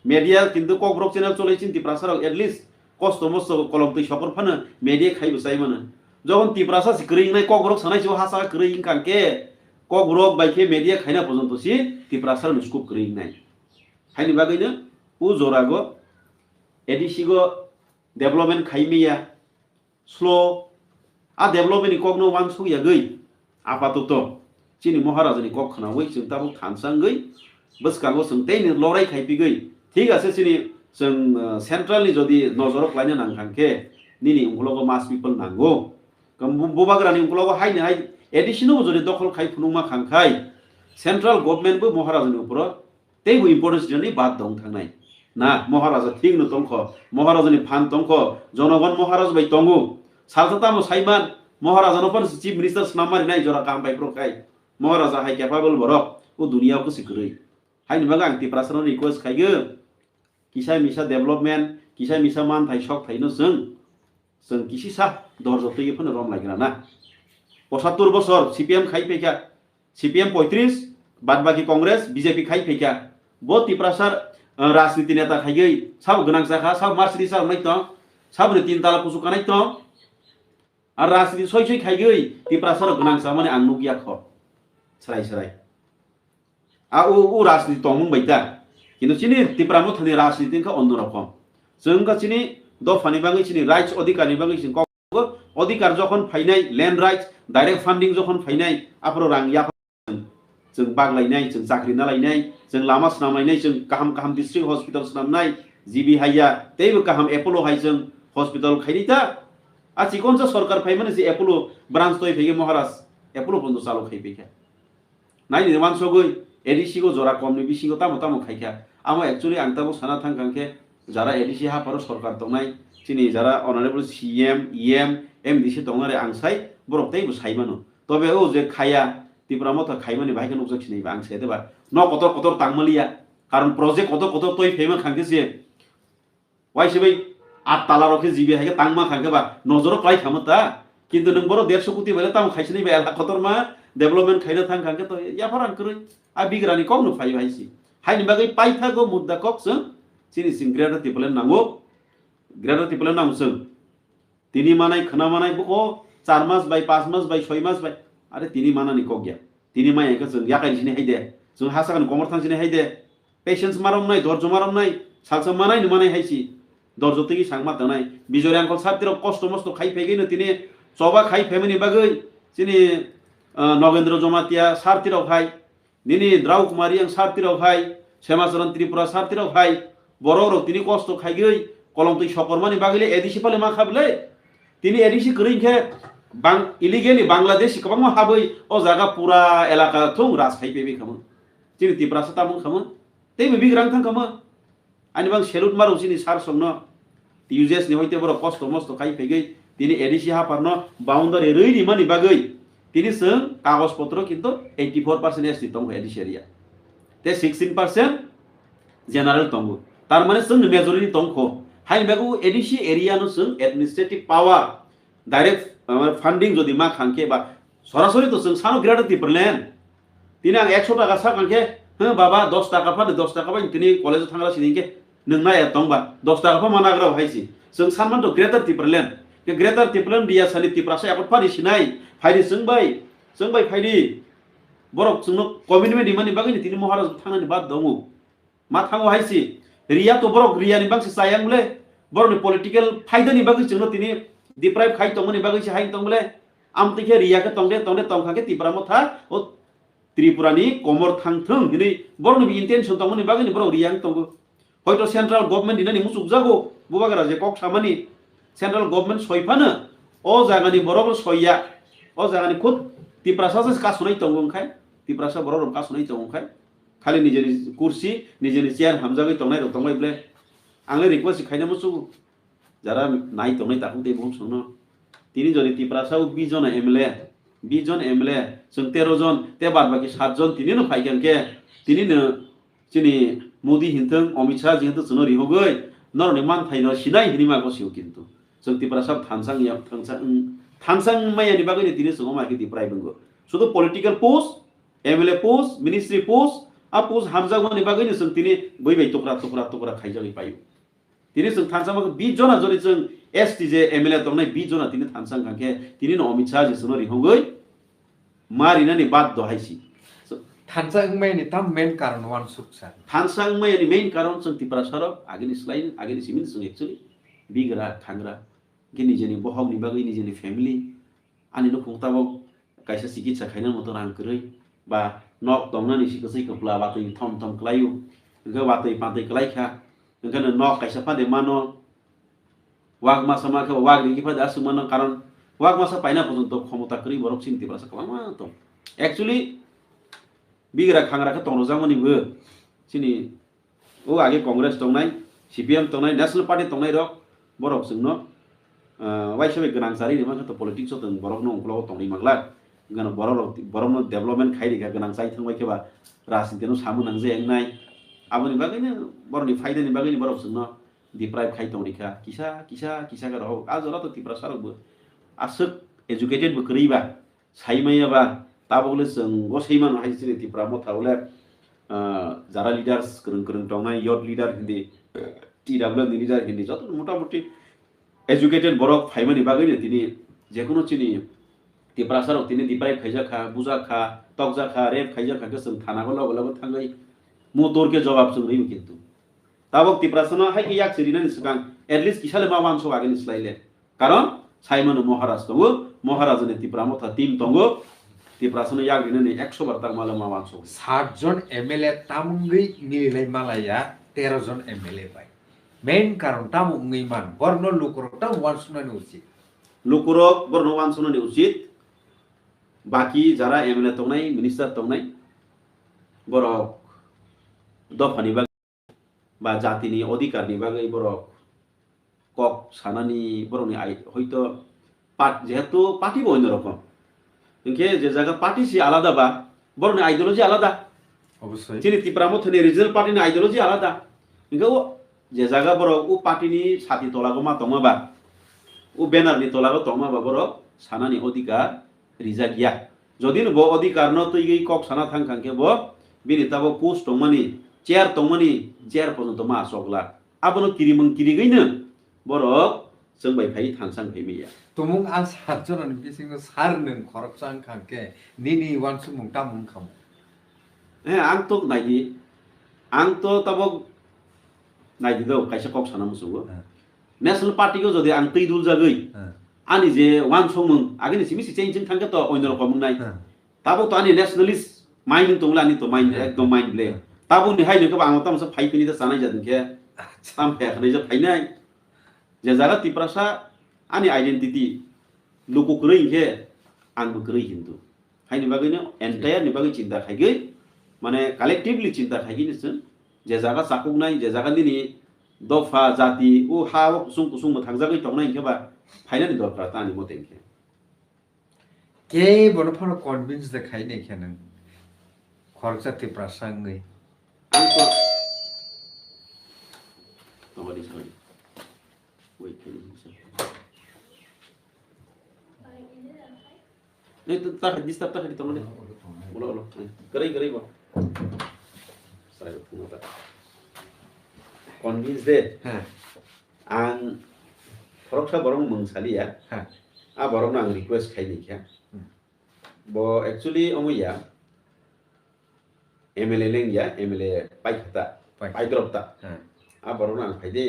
मीडिया किन्तु कब्रक चैनल चले चिन तिप्रासा एटलिस्ट कस्ट मस्त कलम तै सपर फानो मीडिया खाइबो साइमानो যখন ত্রিপুরা সি ক্রিং নাই কক রক সানাই সিও হাসা ক্রিং কানকে কক রক বাইকে মেডিয়া খাইনা পর্যন্ত সি ত্রিপুরা সার নুস্কু ক্রিং নাই হাইনি বাগैनो उ जरागो एडिसिगो डेभलपमेंट खाइमिया स्लो आ डेभलपमेंट कगनो वान सुया गई आपातत चिनि महाराजानि कक खनावै जों ताबो थानसांगै बसकागो जों तेनि लराय खाइपि गई ठीक আছে চিনি जों सेंट्रलनि जदि नजर लायनो नांखांके निनि उंगलगो मास पिपल नांगौ बोबाग्रानि उंगलगो हायनो हाय एडिसिनो जदि दखल खाइ फुनुमा खांखाय सेंट्रल गवर्नमेंटबो महाराजानि उपर तेबो इम्पोर्टेंस जनि बात दं थांनाय ना महाराजा ठीक न तंख महाराजानि फान तंख जनगण महाराज बाय तंगु सालथामो साइमान महाराजानो पर चीफ मिनिस्टर नामारि नाय जरा काम बाय प्रखाय महाराजा हाय कैपेबल बरक ओ दुनियाव को सिकरै हायनि बागा आं टिप्रासनो रिक्वेस्ट खाइगो किसा मिसा डेभलपमेंट किसा मिसा मान थाइ सक थाइनो जों किसिसा दरजतै फनो रम लागिरा ना 75 बছর सीपीएम खाइ फेका सीपीएम 35 बाद बाकी कांग्रेस बीजेपी खाइ फेका बो टिप्रासार राजनीति नेता खाइगै सब गनां जाखा सब मार्सिडि सार नाय त सब ने तीन ताला पुसु कानाय त आर राजनीति सय सय खाइगै टिप्रासार गनां सा माने आं नुगिया ख सराय सराय आ उ राजनीति तंमुं बायता किन्तु चिनि टिप्रामो थानि राजनीति का अन्य रकम जों का चिनि दफानि बागै चिनि राइट्स अधिकारनि बागै जों अधिकार जखन फाइनाय लैंड राइट्स डायरेक्ट फंडिंग जखन फाइनाय आफरो रां या जों बागलायनाय जों साख्रि नालायनाय जों लामा स्नामलायनाय जों गाहाम गाहाम डिस्ट्रिक्ट हॉस्पिटल स्नामनाय जीबी हाइया तेबो गाहाम एपोलो हाइ जों हॉस्पिटल खाइनिता आछि कोनसा सरकार फाइमाने जे एपोलो ब्रांच तय फेगे महाराज एपोलो बन्द चालु खाइफेखा नायनि मानसगै एडीसी को जरा कमनि बिसिंगो तामो तामो खाइखा आमो एक्चुअली आं ताबो साना थांखांखे जारा एडीसी हाफारो सरकार दंनाय चिनि जारा ऑनरेबल सीएम ईएम एमडीसी दंनारे आं साइ बरक तैबो साइमानो तबे ओ जे खाया टिप्रा मथा खाइमानि बाहायखौ नुजाखिनायबा आं सेदेबा न कतर कतर तांमालिया कारण प्रोजेक्ट कतर कतर तय फेमा खांखेसे वाइसेबै 8 ताला रखे जीबी हायके तांमा खांखेबा नजर क्लाइ खामता किन्तु नों बर 150 कोटी बेले ताम खाइसनि बे कतर मा डेभलपमेंट खाइना थां खांखे तो याफार आं करै आ बिग्रानि कम नु फाइ हाइसि हाइनि बागै पाइथागो मुद्दा कक जों चिनि सिं ग्रेटर टिप्लेन नांगौ ग्रेटर टिप्लेन नांगौ जों तिनि मानाय खना मानाय बको 4 mass by 5 mass by 6 mass by अरे तिनी मानानि कगया तिनी मायखौ जों याकाइसिनि हायदे जों हासागन गमर थांसिनि हायदे पेशेंस मारम नाय धर्ज मारम नाय सालसा मानाय नुमानाय हायसि दर्जतै सांमा तनाय बिजय आंकल साबतिर कष्ट मस्त खाइ फेगैनो तिनी चबा खाइ फेमनि बागै तिनी नगेन्द्र जमातिया सारतिर खाइ निनि द्राउ कुमारी आं सारतिर खाइ सेमाचरण त्रिपुरा सारतिर खाइ बरर तिनी कष्ट खाइगै कलमतै सकरमानि बागैले एडिसि फाले मा खाबले तिनी एडिसि करैखे बां इलिगेली बांग्लादेश कबां हाबै ओ जागा पूरा एलाका थुं राज खाइबे खामो तिनि टिप्रासा तामु खामो तेबो बिग्रां थां खामो आनि बां सेलुट मारौ सिनि सार संनो यूजेस नि होइते बर कष्ट मस्त खाइ फेगै तिनि एडिसि हापारनो बाउंडारि रैनि मानि बागै तिनि जों कागज पत्र किन्तु 84% एसटी दं एडिसि एरिया ते 16% जनरल दंगु तार माने जों मेजरिटी दंखो हाइ बागु एडिसि एरिया नो जों एडमिनिस्ट्रेटिव पावर डायरेक्ट फंडिंग जदि मा खांखे बा सरासरि तो जों सानो ग्रेटर टिप्लेन तिनि आं 100 टाका सा खांखे हो बाबा 10 टाका फादो 10 टाका बाय तिनि कलेज थांग्रा सिनिके नोंना दंबा 10 टाका फा मानाग्रा हाइसि जों सानमान तो ग्रेटर टिप्लेन के ग्रेटर टिप्लेन बिया सानि टिप्रासा यापट फारि सिनाय फाइदि जों बाय फाइदि बरक जोंनो कमिटमेन्ट दिमानि बागै तिनि महाराज थांनानि बाद दङो मा थाङो हाइसि रिया तो बरक रियानि बांसि सायांगले बरनि पलिटिकल फाइदानि बागै जोंनो तिनि डिप्राइव खाइ तंगनि बागै हाइ तंगले आमतिखे रियाके तंगले तंखाके टिप्रा मथा ओ त्रिपुरानि कमर थांथों दिनै बरनि इन्टेन्सन तंगनि बागै बर रियां तंगो हयतो सेंट्रल गवर्नमेंट दिनानि मुसुक जागो बुबागरा जे कक सामानि सेंट्रल गवर्नमेंट सयफानो ओ जागानि बरब सयया ओ जागानि खुद टिप्रासासो कासुनाय तंगोंखाय टिप्रासा बरब कासुनाय तंगोंखाय खालि निजेनि कुर्सी निजेनि चेयार हामजागै तंनाय तंबायब्ले आंले रिक्वेस्ट खायना मुसु যারা নাই তংনাই তাকু দে বহু সনো তিনি যদি টিপ্রাসাও 20 জন এমএলএ जों 13 জন তে বাদ বাকি 7 জন তিনি ন ফাইগাनके তিনি ন চিনি मोदी हिंथों अमित शाह जिहेतु जोनो रिहगै नरनि मान थाइनो सिनाय हिनिमा गसिउ किन्तु जों टिप्रासा थानसांया थानसां मायानि बागै तिनि जों माखि टिप्राय बंगो शुद्ध political post MLA post ministry post आ पोस्ट हामजागनि बागै जों तिनि बै टुकरा खाइजागै पायो tini sung thansang mak 20 jona jori sung ST je MLA tongnai 20 jona tini thansang kangke tini no Amit Shah je suno rihongoi marina ni bad do haisi Thansang mai ni tam main karon wan suksa. thansang mai ni main karon sung tipra sarok agini slain agini simin sung actually bigra khangra gini jeni bohog ni bagai ni jeni family ani no khungta bok kaisa sikitsa khaina moto rang krei ba nok tongna ni sikasai kapla ba tei thom thom klayu ga ba tei pa tei klai kha ngana nok kaisa pa de mano wag masa ma ka wag ni pa da sumana karon wag masa paina porjonto khomota krei borok sin tipra sa kalama to actually bigra khangra ka tongro jamoni bo sini o age congress tongnai CPM tongnai national party tongnai rok borok sungno waisabe ganang sari ni ma ka to politics o tong borok no ongklo tongni mangla ngana borok no development khai ri ganang sai thangbai ke ba rasin teno samu nang je engnai aboni bagai ne borok ni faida ni bagai ni borok sungno deprive khai tongni kha kisa ga rok azora to tipra sarok bo asuk educated bo kri ba saimaya ba tabole sung go seiman haisini tipra mo thaule jara leaders kereng tongnai youth leader hindi TW ni leader hindi joto motamuti educated borok faimani bagai ni tini jekono chini tipra sarok tini deprive khaija kha buja kha tokja kha rep khaija kha ke sung thana go labo thangai mo tor ke jawab sung riu kintu tabok tipra sana hai ki yak sirina ni sukang at least kisale ma wan so agini slaile karon saimano maharaj tongo maharaj ni tipra mo tha team tongo tipra sana yak dina ni 100 bar tak mala ma wan so 60 John MLA tamungui nilai malaya 13 John MLA pai. Main karon tamungui man borno lukurok tam wan sunani ucit. lukurok borno wan sunani ucit baki jara MLA tongnai minister tongnai borok dofani bag ba jatini odhikar ni bagai borok kok sanani boroni ai hoito pat jehetu party bo onnorom इंके जे जगह party से आलादा बा बरने ideology आलादा অবশ্যই चिनि तिप्रामो थने regional party नि ideology आलादा इंके वो जे जगह बरो उ पार्टी नि साथी तोलागो मा तंगबा उ बैनर नि तोलागो तंगबा बरो सानानि अधिकार रिजा गिया जदिन बो अधिकार न तैगै कक साना थांखांके बो बिनि ताबो पोस्ट तंगमानि चेयर तंगमानि चेयर पर्यन्त मा सकला आबनो किरिमं किरिगैनो बरो जोंबाय फाइ थांसां फैमिया tumung an 7 জন ani bisingo sar nung khorok sang khangke nini wan sumung tamung kham. ang to naidi ang to tabok naidi do kaisa kok sana musugo national party go jodi ang tei dul jagoi ani je wan somung agini simi si change thangka to oinor komung nai tabok to ani nationalist mind tongla ni to mind ekdom mind ble tabok ni haine ko ang tam sa phai pini ta sanai jadun ke tam phe khane je phai nai je jaga tiprasa ani identity luku krei ke ang krei hindu haini bagino entire ni bagi cinta khaigi mane collectively cinta khaigi ni sun je jaga sakung nai je jaga ni dofa jati u ha kusung thangjagai tongnai ke ba phaina ni dorkar ta ni moten ke Ke bono phono convince de khai nei khanan khorok jati prasangai. ang to tomari sorry wait itu tak disturb tak di tongone ulo gerai ba saya punya tak convince de ang koroksa borong mengsali ya a borong nang request khai ni kya bo actually omoya MLA leng ya MLA pai khata pai drop ta a borong nang phai de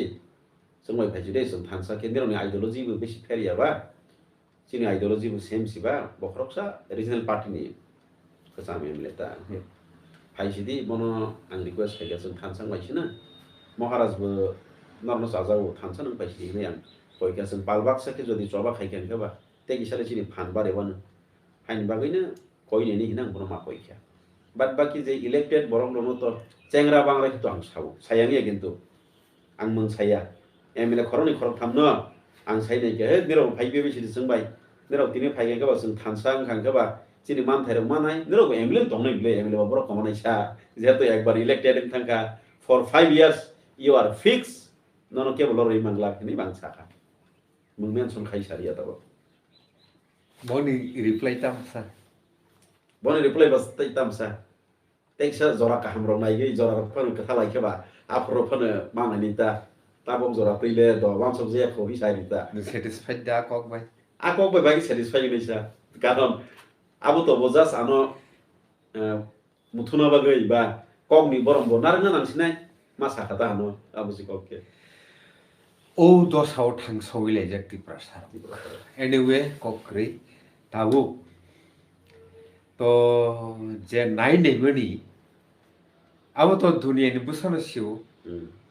songmai phai jude som thangsa kendro ni ideology bu beshi pheri ya ba sini ideology bu same siba bokroksa regional party ni kesam MLA ta phai sidi bono ang request khai gasung thansang mai sina maharaj bu norno sajau thansang pai sidi ne yang koi gasung palbak sa ke jodi choba khai kan ka ba te gisale sini phan bare wan hain bagaina koi ne ni hinang bono ma koi kya bat baki je elected borong lono to chengra bangra ki to ang sau sayang ya kintu ang mung saya MLA khoroni khorok thamno ang sai nei ke nero phai be sidi sungbai nero tini phai ke ba sung thansang khang ka ba sini man thai rok manai nero ko MLA tong nei ble MLA ba borok kamanai sa jeto ekbar elected in thangka for 5 years you are fixed nono ke bolor ri mangla ni bang saka mungmen sun khai saria ta bo Boni reply tam sa. boni reply bas tai tam sa teksa zora ka hamro nai ge zora phan ka thalai ke ba apro phan ma ni ta tabom jora prile do bang som je ko hisai dita satisfied da kok bai ako bai bai satisfy ni sa karon abo to bojas ano muthuna bagai ba kok ni borom bo nar nang sinai masa kata ano abo si kok ke o dosao thang sawile jak Tripura sar anyway kokri tabu to je nai nei mani abo to dunia ni busana siu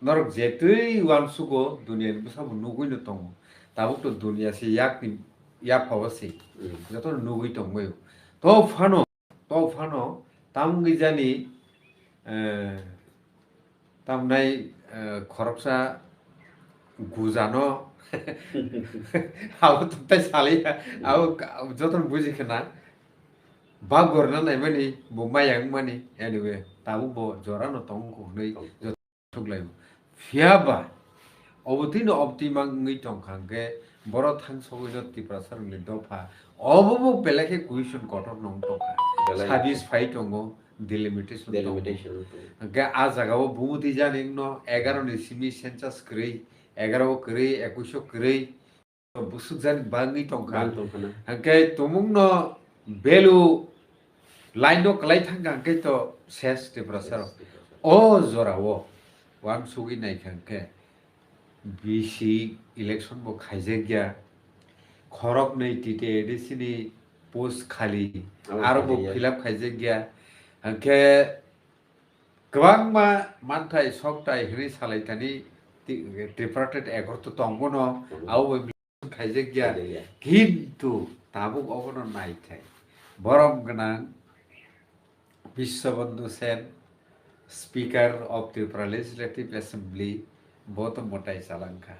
norok je tui wan sugo dunia ni busa nugui no tong tabu to dunia si yak ni yak pawasi jato nugui tong mo to phano tamgi jani tamnai khoroksa guzano abo to tai sali abo joton buji khana ba gorna nai mani bo mayang mani anyway tabu bo jorano tong ko nei thuklai fiaba obotino optimang ngi tong khangke boro thang sogino Tripura sarni dofa obo pelake question kotor nong toka satisfy tongo delimitation ga a jagao bumuti janing no 11 ni simi census krei 11 krei 21 krei busuk jan bangi tongkha hangke tumung no value line no klai thanga ke to ses Tripura sar o jorao wan sugi nai khangke BC election bo khaije gya khorok nei tite edisini post khali aro bo fill up khaije gya hangke kwang ma manthai soktai hri salaitani Tripura tet egorto tongbono au khaije gya kintu tabuk obono nai thai borom ganang Biswabandhu Sen Speaker of Tripura Legislative Assembly both motai salangka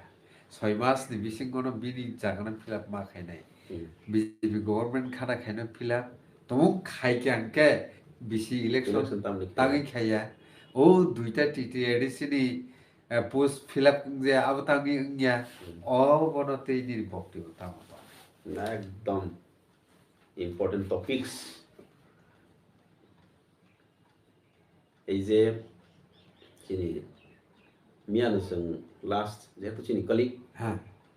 6 mas ni bisingono bini jagana fill up ma khainai BJP government khana khaina fill up tomuk khaike angke BC election tangi khaya o duita titi edisini post fill up je abtangi ngya o bono tei ni bokti utamo একদম important topics এই যে চিনি মিয়ানো जों last जेहेतु चिनी colleague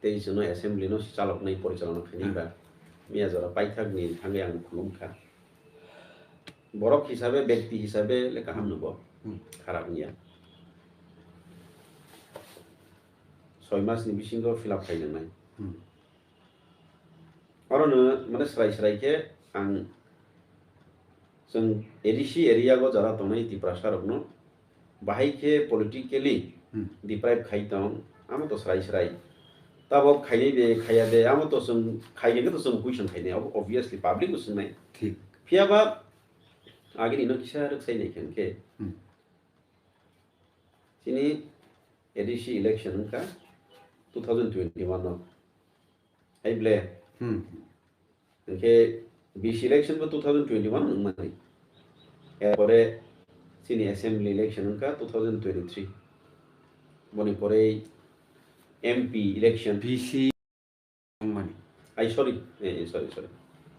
तेई जों assembly no चालक नै परिचालन खानिबा मिया जरा पाइथाक नि थांगे आं खुलुमखा बरक हिसाबै व्यक्ति हिसाबै लेखा हामनोबो खाराब निया 6 मासनि बिसिंगो फिलआप खायनाय अरनो माने स्राय के आं जों एडिसि एरियागो जरा तंनाय Tripura सरकनो बाहायके पलिटिकली डिप्राइव खाइतों आम तो स्राय तब खाइने बे खाया दे आम तो जों खाइने तो जों क्वेश्चन खाइने ऑब्वियसली पब्लिक को सुननाय ठीक फियाबा आगे इनो किसा रखसाइनाय खेनके चिनी एडिसि इलेक्शन का 2021 नो हाइब्ले के BC इलेक्शन को 2021 नंगमानि एरपरे चिनी असेंबली इलेक्शन का 2023 बनि परे MP इलेक्शन BC nangmani आई सॉरी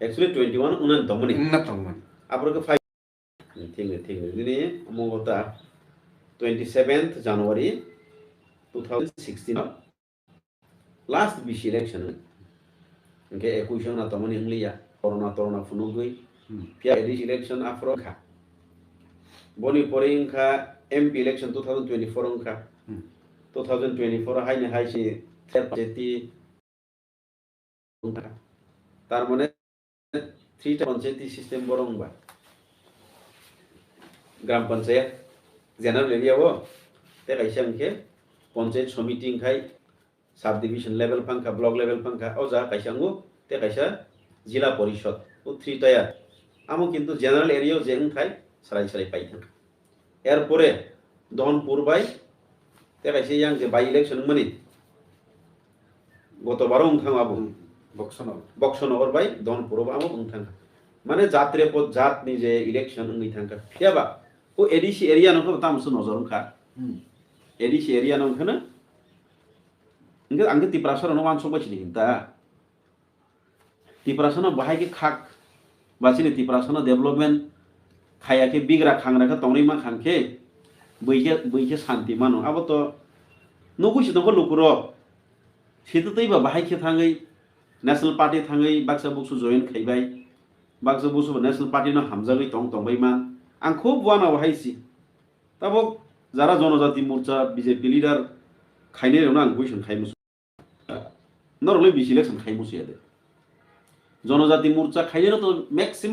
एक्चुअली 21 उनन तमनि na tongmani आपरको 5 ठीक है दिने मंगोता 27th जनवरी 2016 लास्ट BC इलेक्शन के एक्वेशन ना तमनि इंग्लिया कोरोना फुनुगुई फिया एडिस इलेक्शन आफ्रो खा बनि परे इंखा MP इलेक्शन 2024 इंखा 2024 हाइने हाइसि थेरजेति तार माने 3 टा पंचायती सिस्टम बरंबा ग्राम पंचायत जनरल एरिया वो ते कैसे अंके पंचायत समिति इंखाई सब डिवीजन लेवल पंखा ब्लॉक लेवल पंखा और जा कैसे अंगो ते कैसे जिला परिषद वो 3 टाया आमो किंतु जनरल एरिया जें खाई सराय पाइथां एरपरे धनपुर बाय ते कैसे yang जे बाय इलेक्शन मनि गत बारो उंथांगाबो बक्सनगर बाय धनपुर आमो उंथां माने जात्रे पद जातनि जे इलेक्शन उंगै थांका फियाबा ओ एडिसि एरिया नखो तामसो नजर खा एडिसि एरिया नखनो इंगे आंगे Tripura सरनो वान सबैछि हिंता Tripura सरनो बाहाय के खाक बासिनि Tripura सरनो डेभलपमेंट खाया के बिग्रा खांग्रा का तंगै मा खांखे बैके शांति मानो अब तो नगुइसे दंखौ लुकुर सेतो तैबा बाहाय खे थाङै नेशनल पार्टी थाङै बाक्सा बुक्सु जयन खाइबाय बाक्सा बुक्सु नेशनल पार्टी न हामजागै तंबायमान आं खुब वाना हाइसि तब जारा जनजाति मोर्चा बीजेपी लीडर खाइने रेवना आं कुइसन खाइमुसु नरले बिसिलेक्सन खाइमुसु यादे जनजाति मोर्चा खाइने तो मैक्सिमम